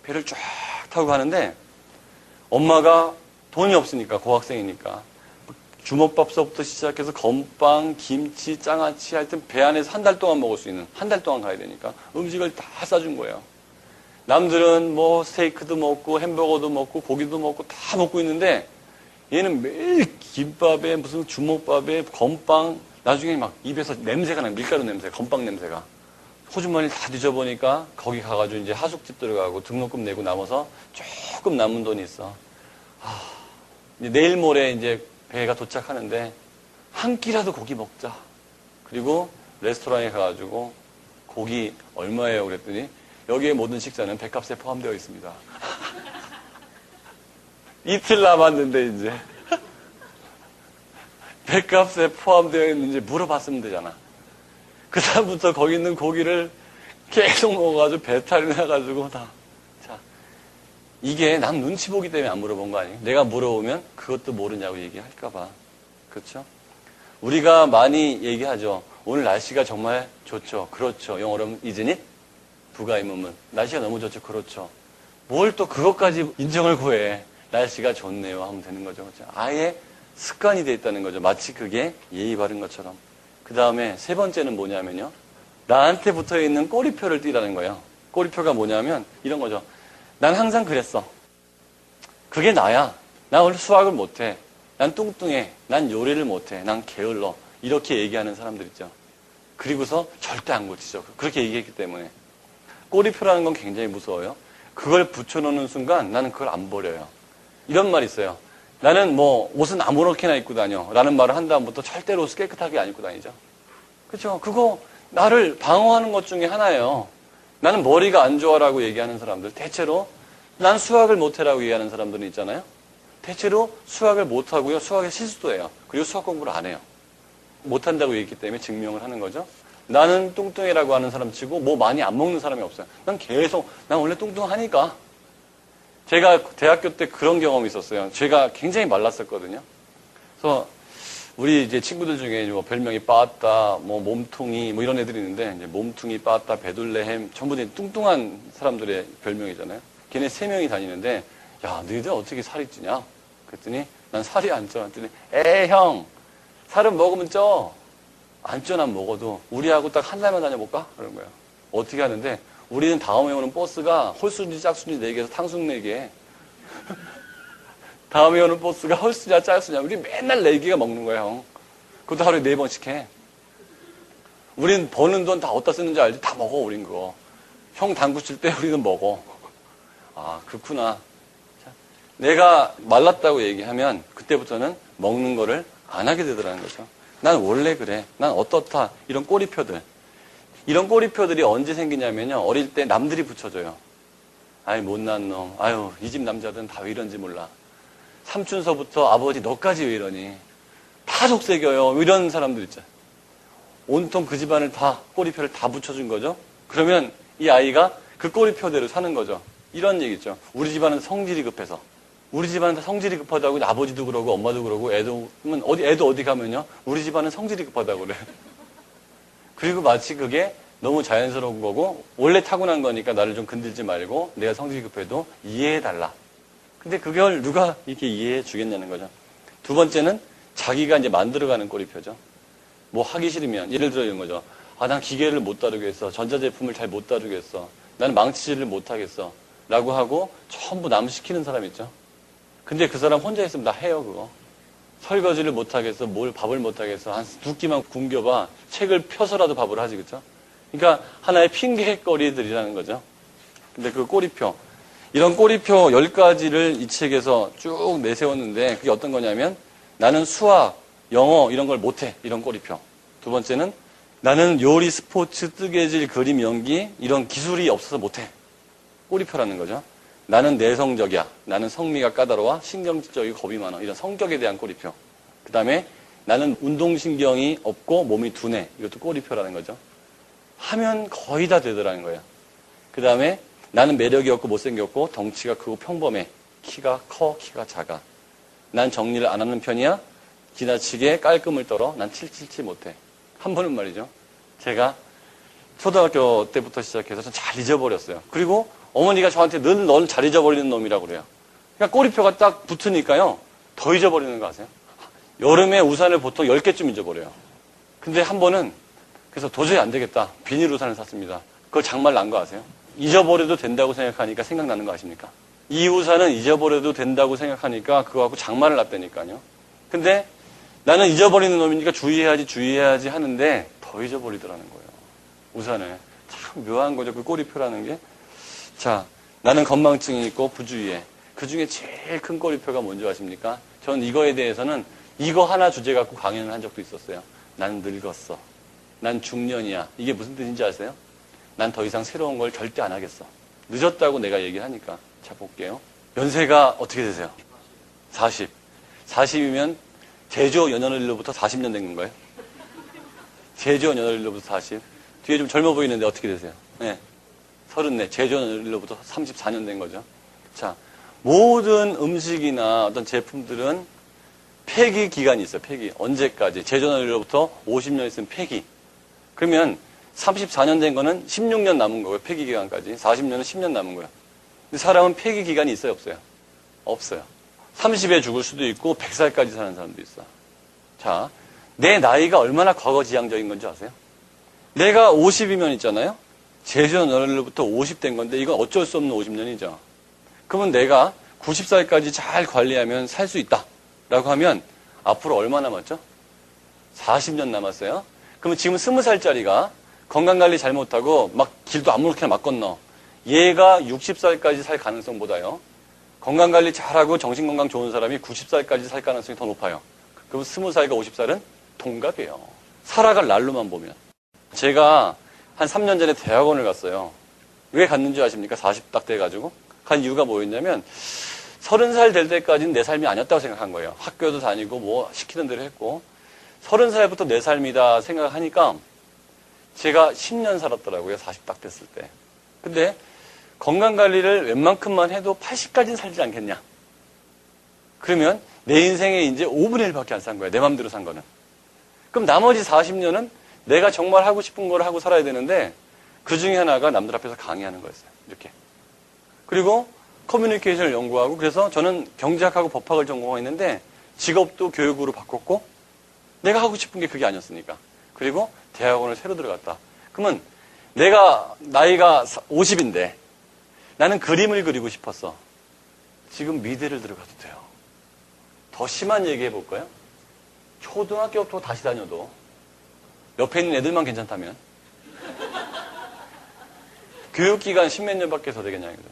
배를 쫙 타고 가는데 엄마가 돈이 없으니까 고학생이니까 주먹밥서부터 시작해서 건빵, 김치, 장아찌 하여튼 배 안에서 한 달 동안 먹을 수 있는 한 달 동안 가야 되니까 음식을 다 싸준 거예요. 남들은 뭐 스테이크도 먹고 햄버거도 먹고 고기도 먹고 다 먹고 있는데 얘는 매일 김밥에 무슨 주먹밥에 건빵 나중에 막 입에서 냄새가 나요. 밀가루 냄새, 건빵 냄새가. 호주머니 다 뒤져보니까 거기 가가지고 이제 하숙집 들어가고 등록금 내고 남아서 조금 남은 돈이 있어. 이제 내일 모레 이제 배가 도착하는데 한 끼라도 고기 먹자. 그리고 레스토랑에 가가지고 고기 얼마예요? 그랬더니 여기에 모든 식사는 배값에 포함되어 있습니다. 이틀 남았는데 이제 배값에 포함되어 있는지 물어봤으면 되잖아. 그 다음부터 거기 있는 고기를 계속 먹어가지고 배탈이 나가지고 다. 자, 이게 남 눈치 보기 때문에 안 물어본 거 아니에요? 내가 물어보면 그것도 모르냐고 얘기할까봐. 그렇죠? 우리가 많이 얘기하죠. 오늘 날씨가 정말 좋죠. 그렇죠. 영어로 isn't it? 부가의문문. 날씨가 너무 좋죠. 그렇죠. 뭘 또 그것까지 인정을 구해. 날씨가 좋네요 하면 되는 거죠. 그렇죠? 아예 습관이 돼 있다는 거죠. 마치 그게 예의 바른 것처럼. 그 다음에 세 번째는 뭐냐면요. 나한테 붙어 있는 꼬리표를 띠라는 거예요. 꼬리표가 뭐냐면 이런 거죠. 난 항상 그랬어. 그게 나야. 난 원래 수학을 못해. 난 뚱뚱해. 난 요리를 못해. 난 게을러. 이렇게 얘기하는 사람들 있죠. 그리고서 절대 안 고치죠. 그렇게 얘기했기 때문에. 꼬리표라는 건 굉장히 무서워요. 그걸 붙여놓는 순간 나는 그걸 안 버려요. 이런 말이 있어요. 나는 뭐 옷은 아무렇게나 입고 다녀. 라는 말을 한 다음부터 절대로 옷을 깨끗하게 안 입고 다니죠. 그렇죠? 그거 나를 방어하는 것 중에 하나예요. 나는 머리가 안 좋아라고 얘기하는 사람들. 대체로 난 수학을 못해라고 얘기하는 사람들은 있잖아요. 대체로 수학을 못하고요. 수학의 실수도 해요. 그리고 수학 공부를 안 해요. 못한다고 얘기했기 때문에 증명을 하는 거죠. 나는 뚱뚱이라고 하는 사람 치고 뭐 많이 안 먹는 사람이 없어요. 난 원래 뚱뚱하니까. 제가 대학교 때 그런 경험이 있었어요. 제가 굉장히 말랐었거든요. 그래서 우리 이제 친구들 중에 뭐 별명이 빠따, 뭐 몸통이, 뭐 이런 애들이 있는데, 이제 몸통이, 빠따, 베둘레헴, 전부 다 뚱뚱한 사람들의 별명이잖아요. 걔네 3명이 다니는데, 야, 너희들 어떻게 살이 찌냐? 그랬더니, 난 살이 안 쪄. 그랬더니, 형, 살은 먹으면 쪄. 안 쪄, 난 먹어도. 우리하고 딱 한 달만 다녀볼까? 그런 거예요. 어떻게 하는데, 우리는 다음에 오는 버스가 홀수인지 짝수인지 4개에서 탕수육 4개. 다음에 오는 버스가 홀수냐 짝수냐. 우리 맨날 4개가 먹는 거야, 형. 그것도 하루에 4번씩 해. 우린 버는 돈 다 어디다 쓰는지 알지? 다 먹어, 우린 그거. 형 당구 칠 때 우리는 먹어. 아, 그렇구나. 자, 내가 말랐다고 얘기하면 그때부터는 먹는 거를 안 하게 되더라는 거죠. 난 원래 그래. 난 어떻다. 이런 꼬리표들. 이런 꼬리표들이 언제 생기냐면요. 어릴 때 남들이 붙여줘요. 아이, 못난 놈. 아유, 이 집 남자들은 다 왜 이런지 몰라. 삼촌서부터 아버지 너까지 왜 이러니. 다 속색여요. 이런 사람들 있죠. 온통 그 집안을 다 꼬리표를 다 붙여준 거죠. 그러면 이 아이가 그 꼬리표대로 사는 거죠. 이런 얘기죠. 우리 집안은 성질이 급해서. 우리 집안은 다 성질이 급하다고 아버지도 그러고 엄마도 그러고 애도 어디 가면요. 우리 집안은 성질이 급하다고 그래. 그리고 마치 그게 너무 자연스러운 거고 원래 타고난 거니까 나를 좀 건들지 말고 내가 성질이 급해도 이해해달라. 근데 그걸 누가 이렇게 이해해 주겠냐는 거죠. 두 번째는 자기가 이제 만들어가는 꼬리표죠. 뭐 하기 싫으면 예를 들어 이런 거죠. 아, 난 기계를 못 다루겠어. 전자제품을 잘 못 다루겠어. 나는 망치질을 못 하겠어. 라고 하고 전부 남 시키는 사람 있죠. 근데 그 사람 혼자 있으면 다 해요, 그거. 설거지를 못 하겠어. 뭘 밥을 못 하겠어. 한 두 끼만 굶겨봐. 책을 펴서라도 밥을 하지, 그쵸? 그러니까 하나의 핑계거리들이라는 거죠. 근데 그 꼬리표. 이런 꼬리표 10가지를 이 책에서 쭉 내세웠는데 그게 어떤 거냐면 나는 수학, 영어 이런 걸 못해. 이런 꼬리표. 두 번째는 나는 요리, 스포츠, 뜨개질, 그림, 연기 이런 기술이 없어서 못해. 꼬리표라는 거죠. 나는 내성적이야. 나는 성미가 까다로워. 신경질적이고 겁이 많아. 이런 성격에 대한 꼬리표. 그 다음에 나는 운동신경이 없고 몸이 둔해. 이것도 꼬리표라는 거죠. 하면 거의 다 되더라는 거예요. 그 다음에 나는 매력이 없고 못생겼고 덩치가 크고 평범해. 키가 커, 키가 작아. 난 정리를 안 하는 편이야. 지나치게 깔끔을 떨어. 난 777 못해. 한 번은 말이죠. 제가 초등학교 때부터 시작해서 좀 잘 잊어버렸어요. 그리고 어머니가 저한테 늘 넌 잘 잊어버리는 놈이라고 그래요. 그러니까 꼬리표가 딱 붙으니까요. 더 잊어버리는 거 아세요? 여름에 우산을 보통 10개쯤 잊어버려요. 근데 한 번은 그래서 도저히 안 되겠다. 비닐 우산을 샀습니다. 그걸 장말 난 거 아세요? 잊어버려도 된다고 생각하니까 생각나는 거 아십니까? 이 우산은 잊어버려도 된다고 생각하니까 그거 갖고 장말을 놨다니까요. 근데 나는 잊어버리는 놈이니까 주의해야지 하는데 더 잊어버리더라는 거예요. 우산을. 참 묘한 거죠. 그 꼬리표라는 게. 자, 나는 건망증이 있고 부주의해. 그 중에 제일 큰 꼬리표가 뭔지 아십니까? 전 이거에 대해서는 이거 하나 주제 갖고 강연을 한 적도 있었어요. 난 늙었어. 난 중년이야. 이게 무슨 뜻인지 아세요? 난 더 이상 새로운 걸 절대 안 하겠어. 늦었다고 내가 얘기를 하니까. 자, 볼게요. 연세가 어떻게 되세요? 40. 40이면 제조 연연일로부터 40년 된 건가요? 제조 연연일로부터 40. 뒤에 좀 젊어 보이는데 어떻게 되세요? 네. 34. 제조 연연일로부터 34년 된 거죠. 자, 모든 음식이나 어떤 제품들은 폐기 기간이 있어요. 폐기. 언제까지? 제조연료로부터 50년 있으면 폐기. 그러면 34년 된 거는 16년 남은 거고요. 폐기 기간까지. 40년은 10년 남은 거예요. 근데 사람은 폐기 기간이 있어요? 없어요? 없어요. 30에 죽을 수도 있고 100살까지 사는 사람도 있어. 자, 내 나이가 얼마나 과거지향적인 건지 아세요? 내가 50이면 있잖아요. 제조연료로부터 50 된 건데 이건 어쩔 수 없는 50년이죠. 그러면 내가 90살까지 잘 관리하면 살 수 있다. 라고 하면 앞으로 얼마 남았죠? 40년 남았어요. 그러면 지금 20살짜리가 건강관리 잘못하고 막 길도 아무렇게나 막 건너. 얘가 60살까지 살 가능성보다요. 건강관리 잘하고 정신건강 좋은 사람이 90살까지 살 가능성이 더 높아요. 그럼 20살과 50살은 동갑이에요. 살아갈 날로만 보면. 제가 한 3년 전에 대학원을 갔어요. 왜 갔는지 아십니까? 40 딱 돼가지고. 간 이유가 뭐였냐면 30살 될 때까지는 내 삶이 아니었다고 생각한 거예요. 학교도 다니고 뭐 시키는 대로 했고 30살부터 내 삶이다 생각하니까 제가 10년 살았더라고요. 40 딱 됐을 때. 근데 건강관리를 웬만큼만 해도 80까지는 살지 않겠냐. 그러면 내 인생에 이제 5분의 1밖에 안 산 거예요. 내 맘대로 산 거는. 그럼 나머지 40년은 내가 정말 하고 싶은 걸 하고 살아야 되는데 그 중에 하나가 남들 앞에서 강의하는 거였어요. 이렇게. 그리고 커뮤니케이션을 연구하고 그래서 저는 경제학하고 법학을 전공했는데 직업도 교육으로 바꿨고 내가 하고 싶은 게 그게 아니었으니까. 그리고 대학원을 새로 들어갔다. 그러면 내가 나이가 50인데 나는 그림을 그리고 싶었어. 지금 미대를 들어가도 돼요. 더 심한 얘기 해볼까요? 초등학교부터 다시 다녀도 옆에 있는 애들만 괜찮다면 교육기간 10몇 년밖에 더 되겠냐 이거죠.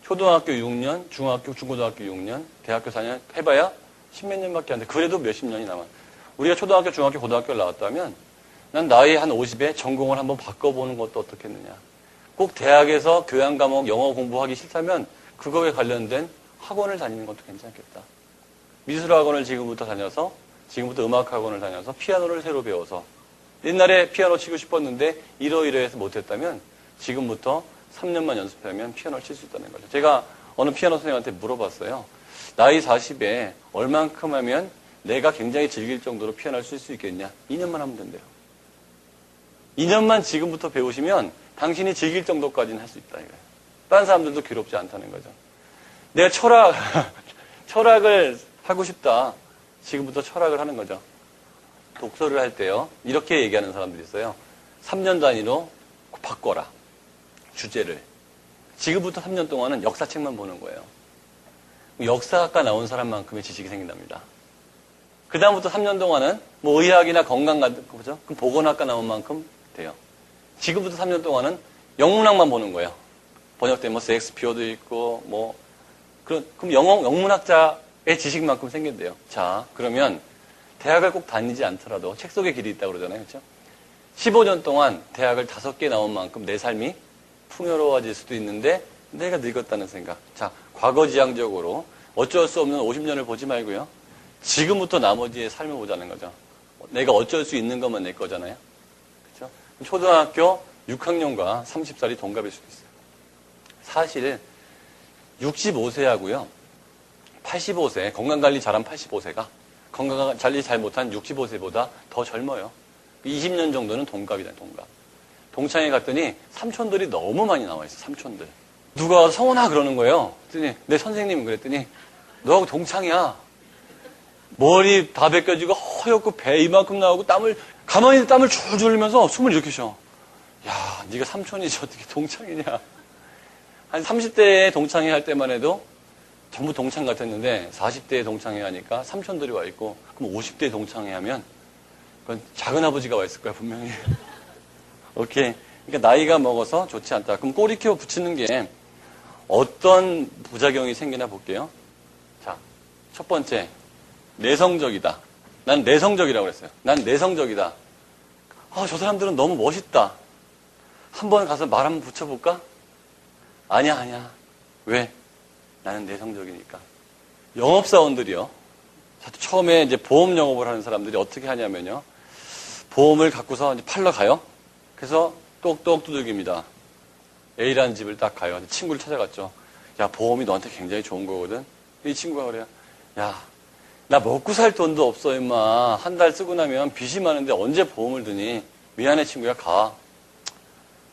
초등학교 6년, 중학교, 중고등학교 6년, 대학교 4년 해봐야 10몇 년밖에 안 돼. 그래도 몇십 년이 남아. 우리가 초등학교, 중학교, 고등학교를 나왔다면 난 나이 한 50에 전공을 한번 바꿔보는 것도 어떻겠느냐. 꼭 대학에서 교양 과목 영어 공부하기 싫다면 그거에 관련된 학원을 다니는 것도 괜찮겠다. 미술학원을 지금부터 다녀서 지금부터 음악학원을 다녀서 피아노를 새로 배워서 옛날에 피아노 치고 싶었는데 이러이러해서 못했다면 지금부터 3년만 연습하면 피아노를 칠 수 있다는 거죠. 제가 어느 피아노 선생님한테 물어봤어요. 나이 40에 얼만큼 하면 내가 굉장히 즐길 정도로 피아노를 칠 수 있겠냐? 2년만 하면 된대요. 2년만 지금부터 배우시면 당신이 즐길 정도까지는 할 수 있다 이거예요. 다른 사람들도 괴롭지 않다는 거죠. 내가 철학을 하고 싶다. 지금부터 철학을 하는 거죠. 독서를 할 때요. 이렇게 얘기하는 사람들이 있어요. 3년 단위로 바꿔라. 주제를. 지금부터 3년 동안은 역사책만 보는 거예요. 역사학과 나온 사람만큼의 지식이 생긴답니다. 그 다음부터 3년 동안은 뭐 의학이나 건강 같은 거죠. 그럼 보건학과 나온 만큼 돼요. 지금부터 3년 동안은 영문학만 보는 거예요. 번역된 뭐 셰익스피어도 있고 뭐 그럼 영문학자의 지식만큼 생긴대요. 자, 그러면 대학을 꼭 다니지 않더라도 책 속에 길이 있다고 그러잖아요. 그렇죠? 15년 동안 대학을 5개 나온 만큼 내 삶이 풍요로워질 수도 있는데 내가 늙었다는 생각. 자, 과거지향적으로 어쩔 수 없는 50년을 보지 말고요. 지금부터 나머지의 삶을 보자는 거죠. 내가 어쩔 수 있는 것만 내 거잖아요. 그렇죠? 초등학교 6학년과 30살이 동갑일 수도 있어요. 사실 65세하고요. 85세, 건강관리 잘한 85세가 건강관리 잘 못한 65세보다 더 젊어요. 20년 정도는 동갑이다, 동갑. 동창회 갔더니 삼촌들이 너무 많이 나와 있어, 삼촌들. 누가 성훈아 그러는 거예요. 그랬더니 내 선생님 그랬더니 너하고 동창이야. 머리 다 벗겨지고 허옇고 배 이만큼 나오고 가만히 땀을 줄줄 흘리면서 숨을 이렇게 쉬어. 야, 네가 삼촌이지 어떻게 동창이냐. 한 30대에 동창회 할 때만 해도 전부 동창 같았는데 40대에 동창회 하니까 삼촌들이 와 있고 그럼 50대에 동창회 하면 그건 작은아버지가 와 있을 거야 분명히. 오케이. 그러니까 나이가 먹어서 좋지 않다. 그럼 꼬리키워 붙이는 게 어떤 부작용이 생기나 볼게요. 자, 첫 번째 내성적이다. 난 내성적이라고 그랬어요. 난 내성적이다. 저 사람들은 너무 멋있다. 한번 가서 말 한번 붙여볼까? 아니야. 왜? 나는 내성적이니까. 영업사원들이요. 처음에 이제 보험 영업을 하는 사람들이 어떻게 하냐면요. 보험을 갖고서 이제 팔러 가요. 그래서 똑똑 두들깁니다. A라는 집을 딱 가요. 친구를 찾아갔죠. 야, 보험이 너한테 굉장히 좋은 거거든. 이 친구가 그래요. 야, 나 먹고 살 돈도 없어, 임마. 한 달 쓰고 나면 빚이 많은데 언제 보험을 드니? 미안해, 친구야, 가.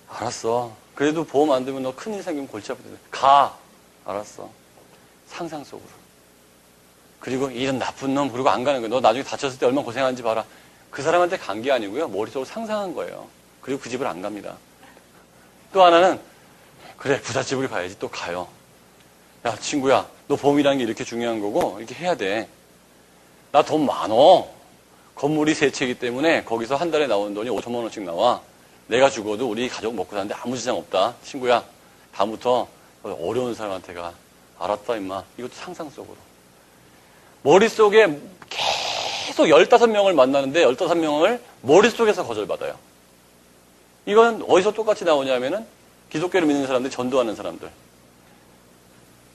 알았어. 그래도 보험 안 들면 너 큰일 생기면 골치 아프대. 가. 알았어. 상상 속으로. 그리고 이런 나쁜 놈, 그리고 안 가는 거야. 너 나중에 다쳤을 때 얼마나 고생하는지 봐라. 그 사람한테 간 게 아니고요. 머릿속으로 상상한 거예요. 그리고 그 집을 안 갑니다. 또 하나는, 그래, 부잣집을 가야지. 또 가요. 야, 친구야, 너 보험이라는 게 이렇게 중요한 거고, 이렇게 해야 돼. 나 돈 많어. 건물이 세 채이기 때문에 거기서 한 달에 나오는 돈이 5천만 원씩 나와. 내가 죽어도 우리 가족 먹고 사는데 아무 지장 없다. 친구야, 다음부터 어려운 사람한테 가. 알았다, 임마. 이것도 상상 속으로. 머릿속에 계속 15명을 만나는데 15명을 머릿속에서 거절받아요. 이건 어디서 똑같이 나오냐면은 기독교를 믿는 사람들, 전도하는 사람들.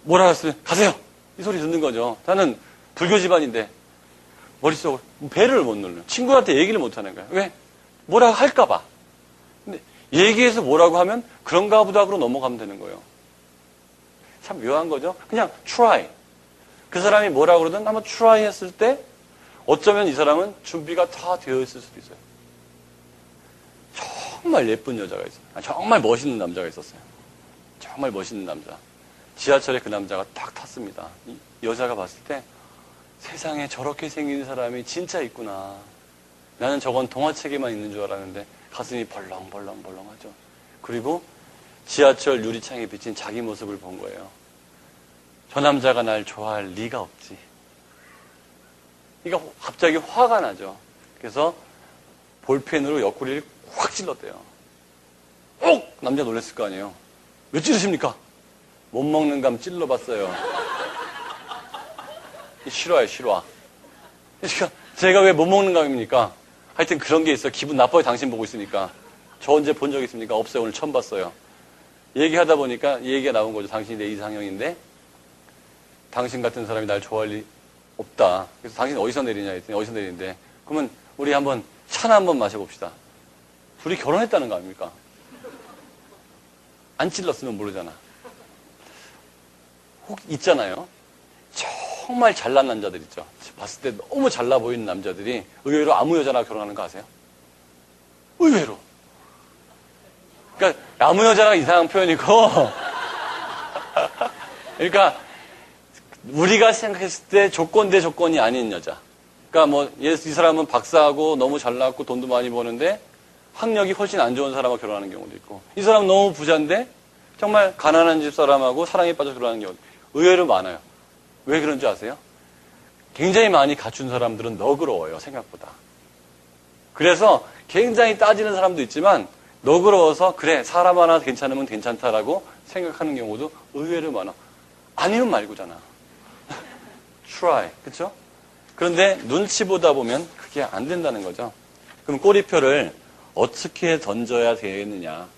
뭐라 했으면 가세요. 이 소리 듣는 거죠. 나는 불교 집안인데 머릿속으로 배를 못 눌러. 친구한테 얘기를 못 하는 거야. 왜? 뭐라고 할까 봐. 근데 얘기해서 뭐라고 하면 그런가 보다 하고 넘어가면 되는 거예요. 참 묘한 거죠. 그냥 try. 그 사람이 뭐라고 그러든 한번 try 했을 때 어쩌면 이 사람은 준비가 다 되어 있을 수도 있어요. 정말 예쁜 여자가 있어요. 정말 멋있는 남자가 있었어요. 정말 멋있는 남자. 지하철에 그 남자가 딱 탔습니다. 이 여자가 봤을 때 세상에 저렇게 생긴 사람이 진짜 있구나. 나는 저건 동화책에만 있는 줄 알았는데 가슴이 벌렁벌렁벌렁하죠. 그리고 지하철 유리창에 비친 자기 모습을 본 거예요. 저 남자가 날 좋아할 리가 없지. 그러니까 갑자기 화가 나죠. 그래서 볼펜으로 옆구리를 확 찔렀대요. 남자 놀랐을 거 아니에요. 왜 찌르십니까? 못 먹는 감 찔러봤어요. 실화예요, 실화. 그러니까 제가 왜 못 먹는 감입니까? 하여튼 그런 게 있어요. 기분 나빠요, 당신 보고 있으니까. 저 언제 본 적 있습니까? 없어요. 오늘 처음 봤어요. 얘기하다 보니까 이 얘기가 나온 거죠. 당신이 내 이상형인데 당신 같은 사람이 날 좋아할 리 없다. 그래서 당신 어디서 내리냐 했더니 어디서 내리는데 그러면 우리 한번 차나 한번 마셔봅시다. 둘이 결혼했다는 거 아닙니까? 안 찔렀으면 모르잖아. 혹 있잖아요. 정말 잘난 남자들 있죠. 봤을 때 너무 잘나 보이는 남자들이 의외로 아무 여자나 결혼하는 거 아세요? 의외로. 그러니까 아무 여자가 이상한 표현이고 그러니까 우리가 생각했을 때 조건 대 조건이 아닌 여자. 그러니까 뭐 이 사람은 박사하고 너무 잘났고 돈도 많이 버는데 학력이 훨씬 안 좋은 사람하고 결혼하는 경우도 있고 이 사람 너무 부자인데 정말 가난한 집 사람하고 사랑에 빠져 결혼하는 경우도 의외로 많아요. 왜 그런지 아세요? 굉장히 많이 갖춘 사람들은 너그러워요, 생각보다. 그래서 굉장히 따지는 사람도 있지만 너그러워서 그래, 사람 하나 괜찮으면 괜찮다라고 생각하는 경우도 의외로 많아. 아니면 말고잖아. try, 그렇죠? 그런데 눈치 보다 보면 그게 안 된다는 거죠. 그럼 꼬리표를 어떻게 던져야 되겠느냐.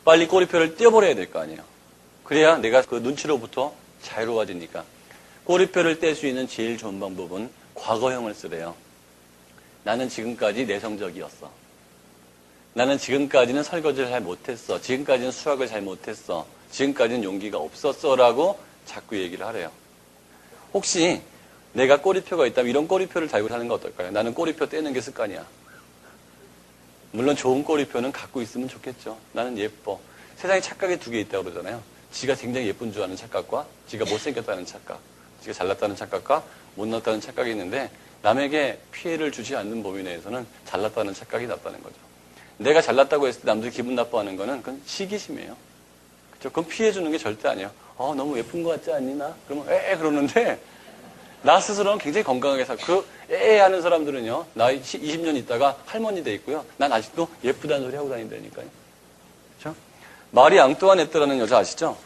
빨리 꼬리표를 떼어버려야 될 거 아니에요. 그래야 내가 그 눈치로부터 자유로워지니까. 꼬리표를 뗄 수 있는 제일 좋은 방법은 과거형을 쓰래요. 나는 지금까지 내성적이었어. 나는 지금까지는 설거지를 잘 못했어. 지금까지는 수학을 잘 못했어. 지금까지는 용기가 없었어. 라고 자꾸 얘기를 하래요. 혹시 내가 꼬리표가 있다면 이런 꼬리표를 달고 사는 거 어떨까요? 나는 꼬리표 떼는 게 습관이야. 물론 좋은 꼬리표는 갖고 있으면 좋겠죠. 나는 예뻐. 세상에 착각이 두 개 있다고 그러잖아요. 지가 굉장히 예쁜 줄 아는 착각과 지가 못생겼다는 착각. 지가 잘났다는 착각과 못났다는 착각이 있는데 남에게 피해를 주지 않는 범위 내에서는 잘났다는 착각이 낫다는 거죠. 내가 잘났다고 했을 때 남들이 기분 나빠하는 거는 그건 시기심이에요. 그죠? 그건 피해 주는 게 절대 아니에요. 너무 예쁜 거 같지 않니 나? 그러면 그러는데 나 스스로는 굉장히 건강하게 살고 하는 사람들은요. 나 20년 있다가 할머니 돼 있고요. 난 아직도 예쁘다는 소리 하고 다닌다니까요. 그렇죠? 마리 앙뚜아네트라는 여자 아시죠?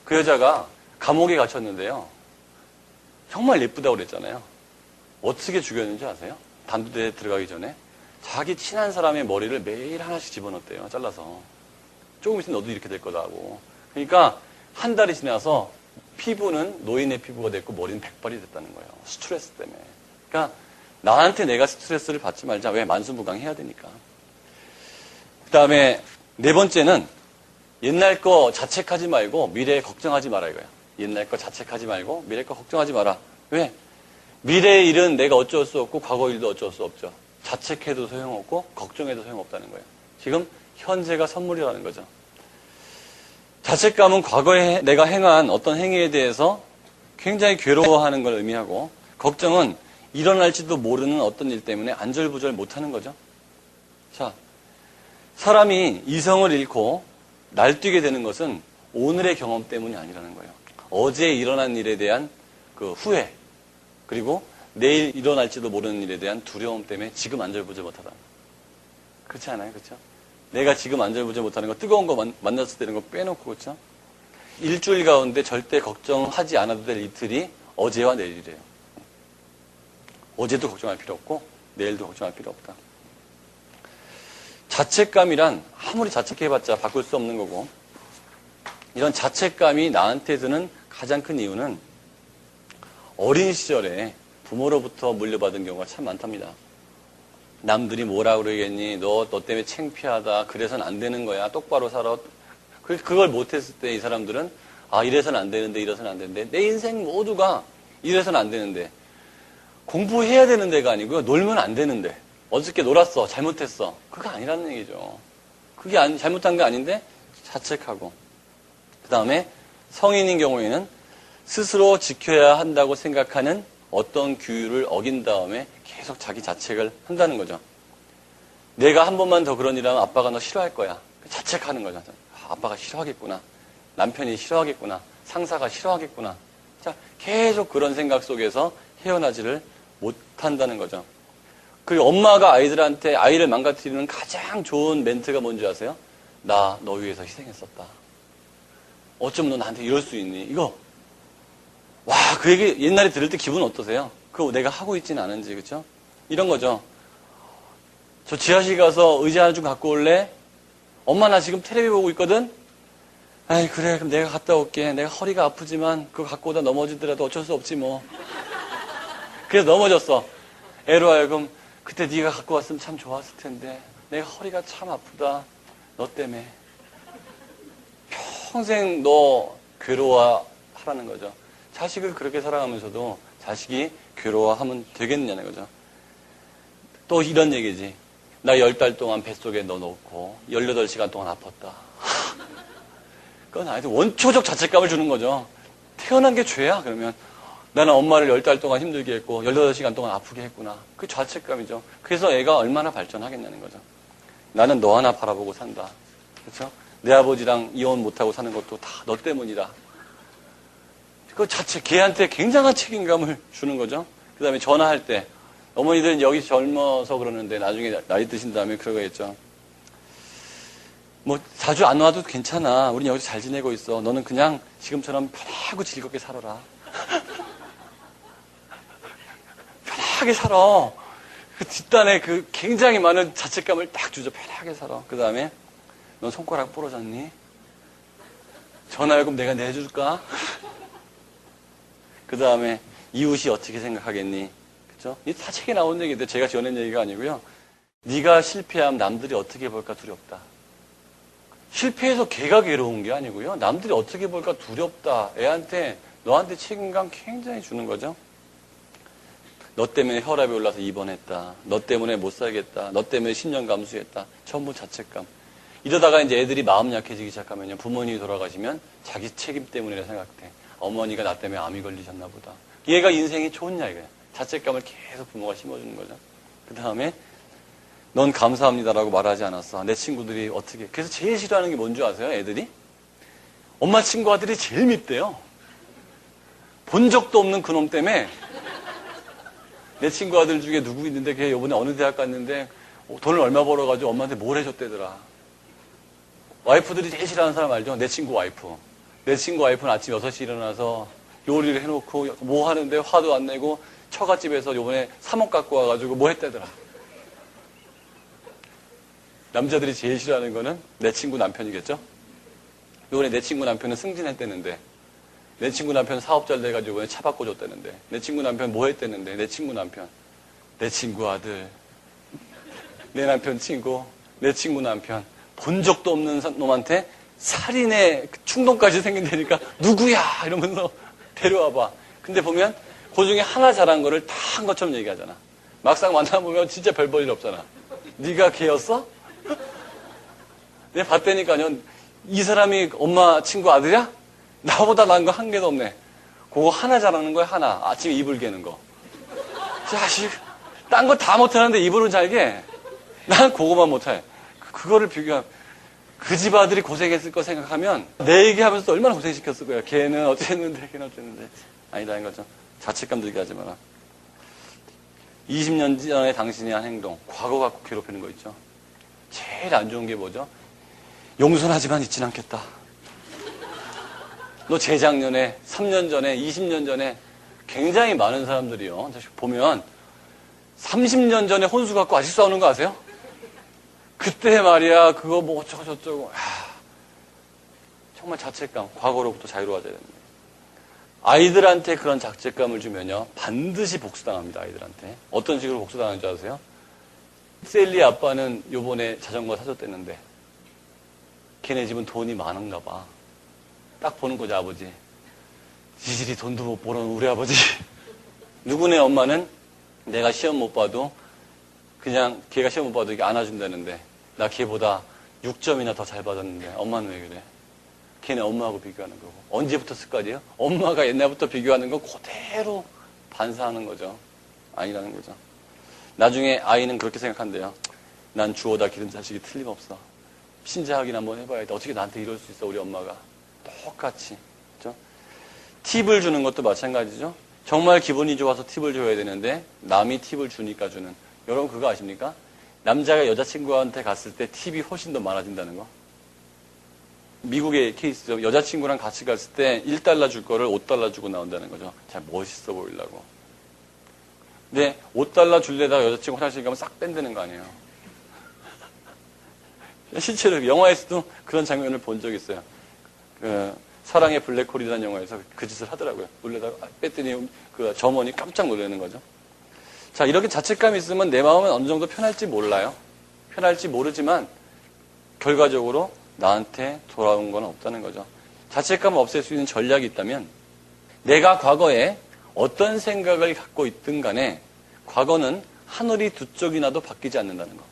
그 여자가 감옥에 갇혔는데요. 정말 예쁘다고 그랬잖아요. 어떻게 죽였는지 아세요? 단두대에 들어가기 전에 자기 친한 사람의 머리를 매일 하나씩 집어넣었대요. 잘라서. 조금 있으면 너도 이렇게 될 거다 하고. 그러니까 한 달이 지나서 피부는 노인의 피부가 됐고 머리는 백발이 됐다는 거예요. 스트레스 때문에. 그러니까 나한테 내가 스트레스를 받지 말자. 왜? 만수무강해야 되니까. 그 다음에 네 번째는 옛날 거 자책하지 말고 미래 걱정하지 마라 이거야. 옛날 거 자책하지 말고 미래 거 걱정하지 마라. 왜? 미래의 일은 내가 어쩔 수 없고 과거 일도 어쩔 수 없죠. 자책해도 소용없고 걱정해도 소용없다는 거예요. 지금 현재가 선물이라는 거죠. 자책감은 과거에 내가 행한 어떤 행위에 대해서 굉장히 괴로워하는 걸 의미하고, 걱정은 일어날지도 모르는 어떤 일 때문에 안절부절 못하는 거죠. 자, 사람이 이성을 잃고 날뛰게 되는 것은 오늘의 경험 때문이 아니라는 거예요. 어제 일어난 일에 대한 그 후회, 그리고 내일 일어날지도 모르는 일에 대한 두려움 때문에 지금 안절부절 못하다. 그렇지 않아요? 그렇죠? 내가 지금 안절부절 못하는 거, 뜨거운 거 만났을 때 이런 거 빼놓고, 그렇죠? 일주일 가운데 절대 걱정하지 않아도 될 이틀이 어제와 내일이래요. 어제도 걱정할 필요 없고 내일도 걱정할 필요 없다. 자책감이란 아무리 자책해봤자 바꿀 수 없는 거고, 이런 자책감이 나한테 드는 가장 큰 이유는 어린 시절에 부모로부터 물려받은 경우가 참 많답니다. 남들이 뭐라 그러겠니? 너 때문에 창피하다. 그래서는 안 되는 거야. 똑바로 살아. 그걸 못했을 때 이 사람들은 이래서는 안 되는데, 이래서는 안 되는데, 내 인생 모두가 이래서는 안 되는데, 공부해야 되는 데가 아니고요. 놀면 안 되는데, 어저께 놀았어. 잘못했어. 그거 아니라는 얘기죠. 그게 잘못한 게 아닌데 자책하고, 그 다음에 성인인 경우에는 스스로 지켜야 한다고 생각하는 어떤 규율을 어긴 다음에 계속 자기 자책을 한다는 거죠. 내가 한 번만 더 그런 일 하면 아빠가 너 싫어할 거야. 자책하는 거죠. 아빠가 싫어하겠구나. 남편이 싫어하겠구나. 상사가 싫어하겠구나. 자, 계속 그런 생각 속에서 헤어나지를 못한다는 거죠. 그리고 엄마가 아이들한테 아이를 망가뜨리는 가장 좋은 멘트가 뭔지 아세요? 나 너 위해서 희생했었다. 어쩜 너 나한테 이럴 수 있니? 이거. 와, 그 얘기 옛날에 들을 때 기분 어떠세요? 그거 내가 하고 있지는 않은지, 그쵸? 이런 거죠. 저 지하실 가서 의자 하나 좀 갖고 올래? 엄마 나 지금 텔레비 보고 있거든? 아이, 그래, 그럼 내가 갔다 올게. 내가 허리가 아프지만 그거 갖고 오다 넘어지더라도 어쩔 수 없지 뭐. 그래서 넘어졌어. 애로 하여금 그때 네가 갖고 왔으면 참 좋았을 텐데 내가 허리가 참 아프다. 너 때문에. 평생 너 괴로워하라는 거죠. 자식을 그렇게 사랑하면서도 자식이 괴로워하면 되겠느냐는 거죠. 또 이런 얘기지. 나 10달 동안 뱃속에 넣어놓고 18시간 동안 아팠다. 그건 아니죠. 원초적 자책감을 주는 거죠. 태어난 게 죄야, 그러면. 나는 엄마를 10달 동안 힘들게 했고 18시간 동안 아프게 했구나. 그게 자책감이죠. 그래서 애가 얼마나 발전하겠냐는 거죠. 나는 너 하나 바라보고 산다. 그렇죠? 내 아버지랑 이혼 못하고 사는 것도 다 너 때문이다. 그 자책, 걔한테 굉장한 책임감을 주는 거죠. 그 다음에 전화할 때 어머니들은 여기 젊어서 그러는데 나중에 나이 드신 다음에 그러겠죠. 뭐 자주 안 와도 괜찮아. 우린 여기서 잘 지내고 있어. 너는 그냥 지금처럼 편하고 즐겁게 살아라. 편하게 살아. 그 뒷단에 그 굉장히 많은 자책감을 딱 주죠. 편하게 살아. 그 다음에 넌 손가락 부러졌니? 전화요금 내가 내줄까? 그 다음에 이웃이 어떻게 생각하겠니? 그죠? 이 다 책에 나온 얘기인데 제가 지어낸 얘기가 아니고요. 네가 실패하면 남들이 어떻게 볼까 두렵다. 실패해서 걔가 괴로운 게 아니고요. 남들이 어떻게 볼까 두렵다. 애한테, 너한테 책임감 굉장히 주는 거죠. 너 때문에 혈압이 올라서 입원했다. 너 때문에 못 살겠다. 너 때문에 신년 감수했다. 전부 자책감. 이러다가 이제 애들이 마음 약해지기 시작하면요. 부모님이 돌아가시면 자기 책임 때문이라 생각돼. 어머니가 나 때문에 암이 걸리셨나 보다. 얘가 인생이 좋냐 이거야. 자책감을 계속 부모가 심어주는 거죠. 그 다음에 넌 감사합니다라고 말하지 않았어. 내 친구들이 어떻게. 그래서 제일 싫어하는 게 뭔지 아세요? 애들이? 엄마 친구 아들이 제일 밉대요. 본 적도 없는 그놈 때문에. 내 친구 아들 중에 누구 있는데 걔 이번에 어느 대학 갔는데 돈을 얼마 벌어가지고 엄마한테 뭘 해줬대더라. 와이프들이 제일 싫어하는 사람 알죠? 내 친구 와이프. 내 친구 와이프는 아침 6시 일어나서 요리를 해놓고 뭐 하는데 화도 안 내고 처갓집에서 요번에 3억 갖고 와가지고 뭐 했대더라. 남자들이 제일 싫어하는 거는 내 친구 남편이겠죠? 요번에 내 친구 남편은 승진했대는데, 내 친구 남편 사업 잘 돼가지고 이번에 차 바꿔줬대는데, 내 친구 남편 뭐 했대는데, 내 친구 남편, 내 친구 아들, 내 남편 친구, 내 친구 남편, 본 적도 없는 놈한테 살인의 충동까지 생긴다니까 누구야 이러면서 데려와봐. 근데 보면 그 중에 하나 잘한 거를 다 한 것처럼 얘기하잖아. 막상 만나보면 진짜 별 볼 일 없잖아. 네가 걔였어? 내가 봤다니까요. 이 사람이 엄마 친구 아들이야? 나보다 나은 거 한 개도 없네. 그거 하나 잘하는 거야, 하나. 아침에 이불 개는 거. 자식, 딴 거 다 못하는데 이불은 잘 개? 난 그거만 못해. 그거를 비교하면, 그 집 아들이 고생했을 거 생각하면, 내 얘기하면서 얼마나 고생시켰을 거야. 걔는 어쨌는데, 걔는 어쨌는데. 아니다는 거죠. 자책감 들게 하지 마라. 20년 전에 당신이 한 행동, 과거 갖고 괴롭히는 거 있죠. 제일 안 좋은 게 뭐죠? 용서는 하지만 잊진 않겠다. 너 재작년에, 3년 전에, 20년 전에 굉장히 많은 사람들이요. 보면 30년 전에 혼수 갖고 아직 싸우는 거 아세요? 그때 말이야, 그거 뭐 어쩌고 저쩌고. 정말 자책감, 과거로부터 자유로워져야 됩니다. 아이들한테 그런 자책감을 주면요, 반드시 복수당합니다, 아이들한테. 어떤 식으로 복수당하는 줄 아세요? 셀리 아빠는 요번에 자전거 사줬댔는데, 걔네 집은 돈이 많은가 봐. 딱 보는 거죠, 아버지. 지질이 돈도 못 벌어는 우리 아버지. 누구네 엄마는 내가 시험 못 봐도, 그냥 걔가 시험 못 봐도 이게 안아준다는데, 나 걔보다 6점이나 더 잘 받았는데, 엄마는 왜 그래? 걔네 엄마하고 비교하는 거고. 언제부터 습관이에요? 엄마가 옛날부터 비교하는 거 그대로 반사하는 거죠. 아니라는 거죠. 나중에 아이는 그렇게 생각한대요. 난 주워다 기른 자식이 틀림없어. 신자 확인 한번 해봐야겠다. 어떻게 나한테 이럴 수 있어, 우리 엄마가. 똑같이. 그죠? 팁을 주는 것도 마찬가지죠. 정말 기분이 좋아서 팁을 줘야 되는데 남이 팁을 주니까 주는. 여러분 그거 아십니까? 남자가 여자친구한테 갔을 때 팁이 훨씬 더 많아진다는 거. 미국의 케이스죠. 여자친구랑 같이 갔을 때 1달러 줄 거를 5달러 주고 나온다는 거죠. 잘 멋있어 보이려고. 근데 5달러 줄래다가 여자친구 화장실 가면 싹 뺀다는 거 아니에요. 실제로 영화에서도 그런 장면을 본 적이 있어요. 그 사랑의 블랙홀이라는 영화에서 그 짓을 하더라고요. 놀래다가 뺐더니 그 점원이 깜짝 놀라는 거죠. 자, 이렇게 자책감이 있으면 내 마음은 어느 정도 편할지 몰라요. 편할지 모르지만 결과적으로 나한테 돌아온 건 없다는 거죠. 자책감을 없앨 수 있는 전략이 있다면 내가 과거에 어떤 생각을 갖고 있든 간에 과거는 하늘이 두 쪽이나도 바뀌지 않는다는 거.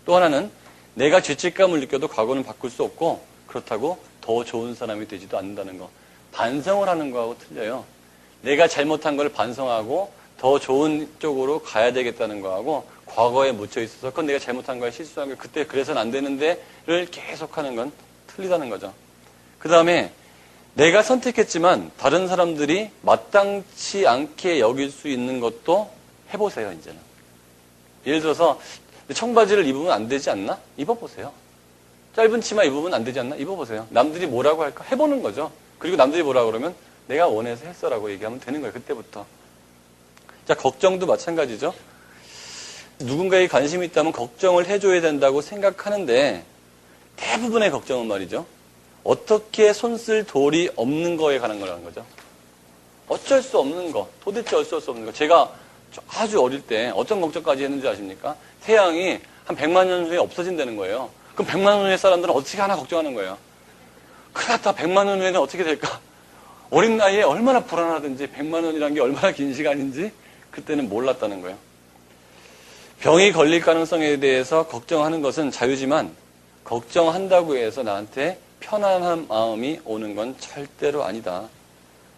또 하나는 내가 죄책감을 느껴도 과거는 바꿀 수 없고 그렇다고 더 좋은 사람이 되지도 않는다는 거. 반성을 하는 거하고 틀려요. 내가 잘못한 걸 반성하고 더 좋은 쪽으로 가야 되겠다는 거하고 과거에 묻혀 있어서 그건 내가 잘못한 거야, 실수한 거야, 그때 그래서는 안 되는데를 계속하는 건 틀리다는 거죠. 그 다음에 내가 선택했지만 다른 사람들이 마땅치 않게 여길 수 있는 것도 해보세요, 이제는. 예를 들어서 청바지를 입으면 안 되지 않나? 입어보세요. 짧은 치마 입으면 안 되지 않나? 입어보세요. 남들이 뭐라고 할까? 해보는 거죠. 그리고 남들이 뭐라고 그러면 내가 원해서 했어라고 얘기하면 되는 거예요, 그때부터. 자, 걱정도 마찬가지죠. 누군가에 관심이 있다면 걱정을 해줘야 된다고 생각하는데 대부분의 걱정은 말이죠. 어떻게 손쓸 돌이 없는 거에 관한 거라는 거죠. 어쩔 수 없는 거. 도대체 어쩔 수 없는 거. 제가 아주 어릴 때 어떤 걱정까지 했는지 아십니까? 태양이 한 100만 년 후에 없어진다는 거예요. 그럼 100만 년 후에 사람들은 어떻게 하나 걱정하는 거예요. 큰일 났다. 100만 년 후에는 어떻게 될까? 어린 나이에 얼마나 불안하든지 100만 년이라는 게 얼마나 긴 시간인지 그때는 몰랐다는 거예요. 병이 걸릴 가능성에 대해서 걱정하는 것은 자유지만 걱정한다고 해서 나한테 편안한 마음이 오는 건 절대로 아니다.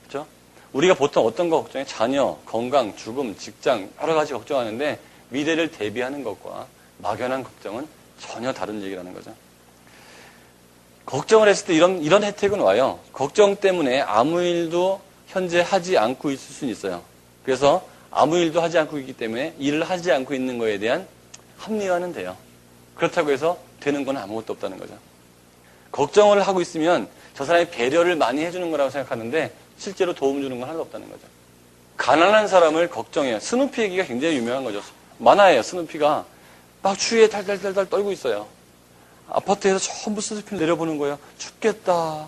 그렇죠? 우리가 보통 어떤 거 걱정해? 자녀, 건강, 죽음, 직장 여러 가지 걱정하는데 미래를 대비하는 것과 막연한 걱정은 전혀 다른 얘기라는 거죠. 걱정을 했을 때 이런 혜택은 와요. 걱정 때문에 아무 일도 현재 하지 않고 있을 수는 있어요. 그래서 아무 일도 하지 않고 있기 때문에 일을 하지 않고 있는 거에 대한 합리화는 돼요. 그렇다고 해서 되는 건 아무것도 없다는 거죠. 걱정을 하고 있으면 저 사람이 배려를 많이 해주는 거라고 생각하는데 실제로 도움 주는 건 하나도 없다는 거죠. 가난한 사람을 걱정해요. 스누피 얘기가 굉장히 유명한 거죠. 만화예요. 스누피가 막 추위에 달달달달 떨고 있어요. 아파트에서 전부 스누피를 내려보는 거예요. 춥겠다.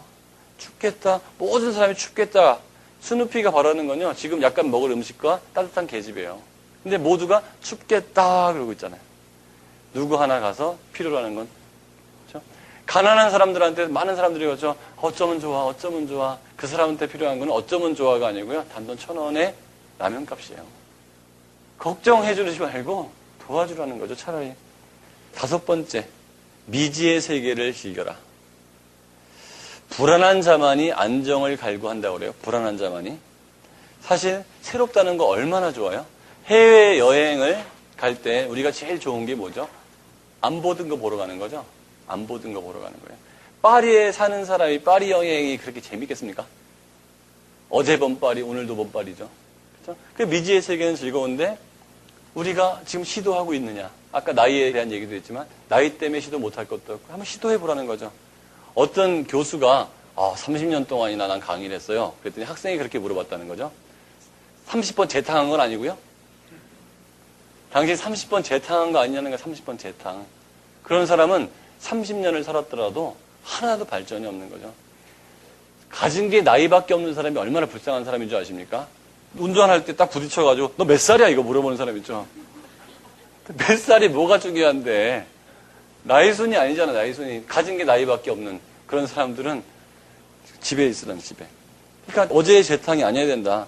춥겠다. 모든 사람이 춥겠다. 스누피가 바라는 건요. 지금 약간 먹을 음식과 따뜻한 계집이에요. 근데 모두가 춥겠다 그러고 있잖아요. 누구 하나 가서 필요로 하는 건 그렇죠? 가난한 사람들한테 많은 사람들이 그러죠. 어쩌면 좋아, 어쩌면 좋아. 그 사람한테 필요한 건 어쩌면 좋아가 아니고요. 단돈 1,000원의 라면값이에요. 걱정해 주지 말고 도와주라는 거죠, 차라리. 5번째, 미지의 세계를 즐겨라. 불안한 자만이 안정을 갈구한다고 그래요. 불안한 자만이. 사실 새롭다는 거 얼마나 좋아요? 해외여행을 갈 때 우리가 제일 좋은 게 뭐죠? 안 보던 거 보러 가는 거죠. 안 보던 거 보러 가는 거예요. 파리에 사는 사람이 파리 여행이 그렇게 재밌겠습니까? 어제 본 파리, 오늘도 본 파리죠. 그렇죠? 그 미지의 세계는 즐거운데 우리가 지금 시도하고 있느냐? 아까 나이에 대한 얘기도 했지만 나이 때문에 시도 못할 것도 없고 한번 시도해보라는 거죠. 어떤 교수가 30년 동안이나 난 강의를 했어요. 그랬더니 학생이 그렇게 물어봤다는 거죠. 30번 재탕한 건 아니고요. 당신 30번 재탕한 거 아니냐는 거야. 30번 재탕. 그런 사람은 30년을 살았더라도 하나도 발전이 없는 거죠. 가진 게 나이밖에 없는 사람이 얼마나 불쌍한 사람인 줄 아십니까? 운전할 때 딱 부딪혀가지고 너 몇 살이야? 이거 물어보는 사람 있죠. 몇 살이 뭐가 중요한데 나이순이 아니잖아. 나이순이. 가진 게 나이밖에 없는 그런 사람들은 집에 있으라는 집에. 그러니까 어제의 재탕이 아니어야 된다.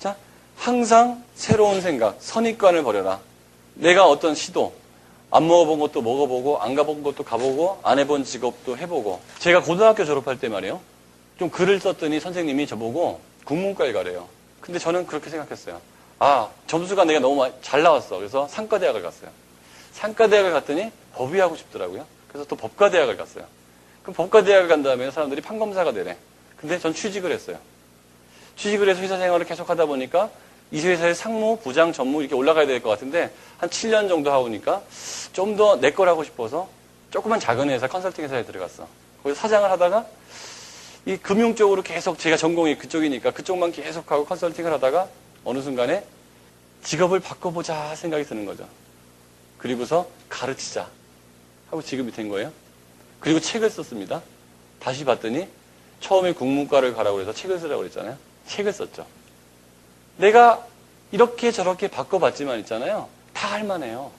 자, 항상 새로운 생각, 선입관을 버려라. 내가 어떤 시도, 안 먹어본 것도 먹어보고, 안 가본 것도 가보고, 안 해본 직업도 해보고. 제가 고등학교 졸업할 때 말이에요. 좀 글을 썼더니 선생님이 저보고 국문과에 가래요. 근데 저는 그렇게 생각했어요. 점수가 내가 너무 잘 나왔어. 그래서 상과대학을 갔어요. 상과대학을 갔더니 법이 하고 싶더라고요. 그래서 또 법과대학을 갔어요. 그럼 법과대학을 간 다음에 사람들이 판검사가 되래. 근데 전 취직을 했어요. 취직을 해서 회사 생활을 계속 하다 보니까 이 회사의 상무, 부장, 전무 이렇게 올라가야 될 것 같은데 한 7년 정도 하고니까 좀 더 내 걸 하고 싶어서 조그만 작은 회사, 컨설팅 회사에 들어갔어. 거기서 사장을 하다가 이 금융 쪽으로 계속 제가 전공이 그쪽이니까 그쪽만 계속 하고 컨설팅을 하다가 어느 순간에 직업을 바꿔보자 생각이 드는 거죠. 그리고서 가르치자 하고 지금이 된 거예요. 그리고 책을 썼습니다. 다시 봤더니 처음에 국문과를 가라고 해서 책을 쓰라고 그랬잖아요. 책을 썼죠. 내가 이렇게 저렇게 바꿔봤지만 있잖아요. 다 할만해요.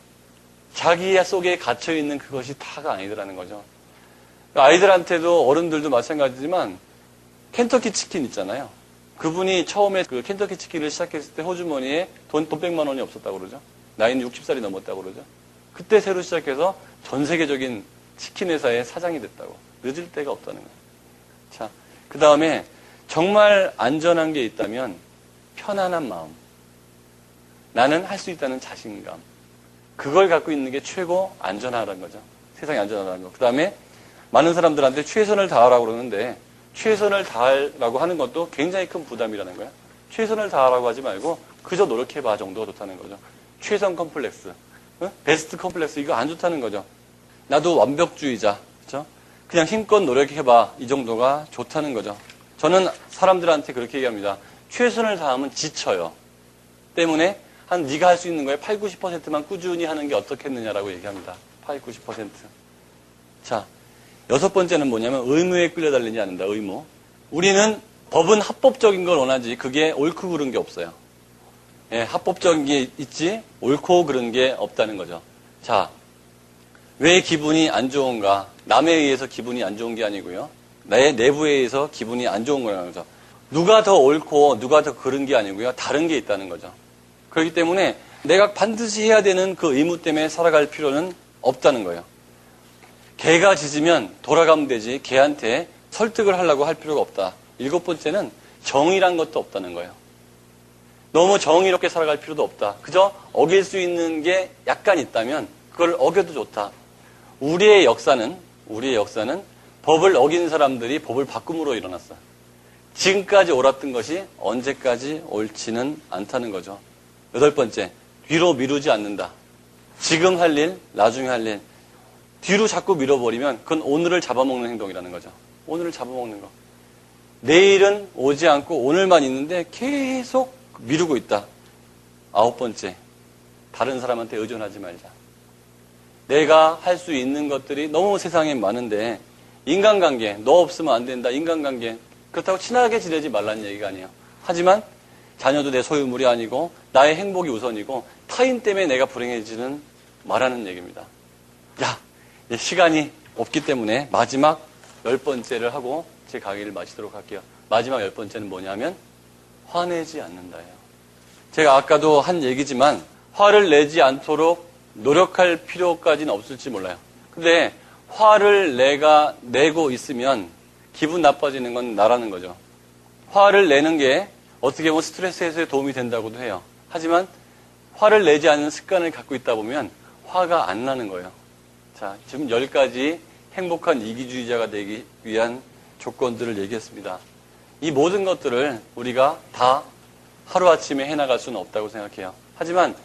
자기 속에 갇혀있는 그것이 다가 아니더라는 거죠. 아이들한테도 어른들도 마찬가지지만 켄터키 치킨 있잖아요. 그분이 처음에 그 켄터키 치킨을 시작했을 때 호주머니에 돈 100만 원이 없었다고 그러죠. 나이는 60살이 넘었다고 그러죠. 그때 새로 시작해서 전 세계적인 치킨 회사의 사장이 됐다고. 늦을 때가 없다는 거예요. 자, 그 다음에 정말 안전한 게 있다면 편안한 마음. 나는 할 수 있다는 자신감. 그걸 갖고 있는 게 최고 안전하다는 거죠. 세상이 안전하다는 거. 그 다음에 많은 사람들한테 최선을 다하라고 그러는데 최선을 다하라고 하는 것도 굉장히 큰 부담이라는 거야. 최선을 다하라고 하지 말고 그저 노력해봐 정도가 좋다는 거죠. 최선 컴플렉스, 베스트 컴플렉스 이거 안 좋다는 거죠. 나도 완벽주의자, 그렇죠? 그냥 힘껏 노력해봐 이 정도가 좋다는 거죠. 저는 사람들한테 그렇게 얘기합니다. 최선을 다하면 지쳐요. 때문에 한 네가 할 수 있는 거에 8, 90%만 꾸준히 하는 게 어떻겠느냐라고 얘기합니다. 8, 90%. 자, 6번째는 뭐냐면 의무에 끌려다니지 않는다. 의무. 우리는 법은 합법적인 걸 원하지 그게 옳고 그른 게 없어요. 예, 합법적인 게 있지 옳고 그른 게 없다는 거죠. 자, 왜 기분이 안 좋은가? 남에 의해서 기분이 안 좋은 게 아니고요. 내 내부에 의해서 기분이 안 좋은 거라는 거죠. 누가 더 옳고 누가 더 그른 게 아니고요. 다른 게 있다는 거죠. 그렇기 때문에 내가 반드시 해야 되는 그 의무 때문에 살아갈 필요는 없다는 거예요. 개가 짖으면 돌아가면 되지 개한테 설득을 하려고 할 필요가 없다. 7번째는 정의란 것도 없다는 거예요. 너무 정의롭게 살아갈 필요도 없다. 그저 어길 수 있는 게 약간 있다면 그걸 어겨도 좋다. 우리의 역사는 법을 어긴 사람들이 법을 바꿈으로 일어났어요. 지금까지 옳았던 것이 언제까지 옳지는 않다는 거죠. 8번째, 뒤로 미루지 않는다. 지금 할 일, 나중에 할 일. 뒤로 자꾸 밀어버리면 그건 오늘을 잡아먹는 행동이라는 거죠. 오늘을 잡아먹는 거. 내일은 오지 않고 오늘만 있는데 계속 미루고 있다. 9번째, 다른 사람한테 의존하지 말자. 내가 할 수 있는 것들이 너무 세상에 많은데 인간관계, 너 없으면 안 된다. 인간관계. 그렇다고 친하게 지내지 말라는 얘기가 아니에요. 하지만 자녀도 내 소유물이 아니고 나의 행복이 우선이고 타인 때문에 내가 불행해지는 말하는 얘기입니다. 야, 시간이 없기 때문에 마지막 10번째를 하고 제 강의를 마치도록 할게요. 마지막 10번째는 뭐냐면 화내지 않는다예요. 제가 아까도 한 얘기지만 화를 내지 않도록 노력할 필요까지는 없을지 몰라요. 근데 화를 내가 내고 있으면 기분 나빠지는 건 나라는 거죠. 화를 내는 게 어떻게 보면 스트레스 해소에 도움이 된다고도 해요. 하지만 화를 내지 않는 습관을 갖고 있다 보면 화가 안 나는 거예요. 자, 지금 10가지 행복한 이기주의자가 되기 위한 조건들을 얘기했습니다. 이 모든 것들을 우리가 다 하루아침에 해나갈 수는 없다고 생각해요. 하지만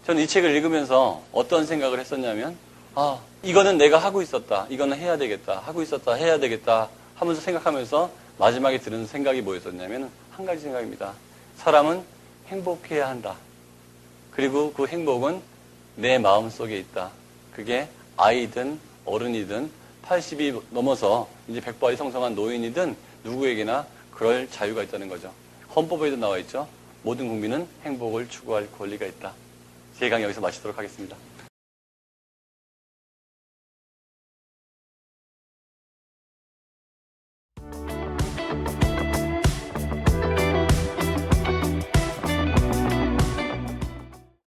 저는 이 책을 읽으면서 어떤 생각을 했었냐면 이거는 내가 하고 있었다. 이거는 해야 되겠다. 하고 있었다. 해야 되겠다. 하면서 생각하면서 마지막에 드는 생각이 뭐였었냐면 한 가지 생각입니다. 사람은 행복해야 한다. 그리고 그 행복은 내 마음속에 있다. 그게 아이든 어른이든 80이 넘어서 이제 백발이 성성한 노인이든 누구에게나 그럴 자유가 있다는 거죠. 헌법에도 나와 있죠. 모든 국민은 행복을 추구할 권리가 있다. 제 강의 여기서 마치도록 하겠습니다.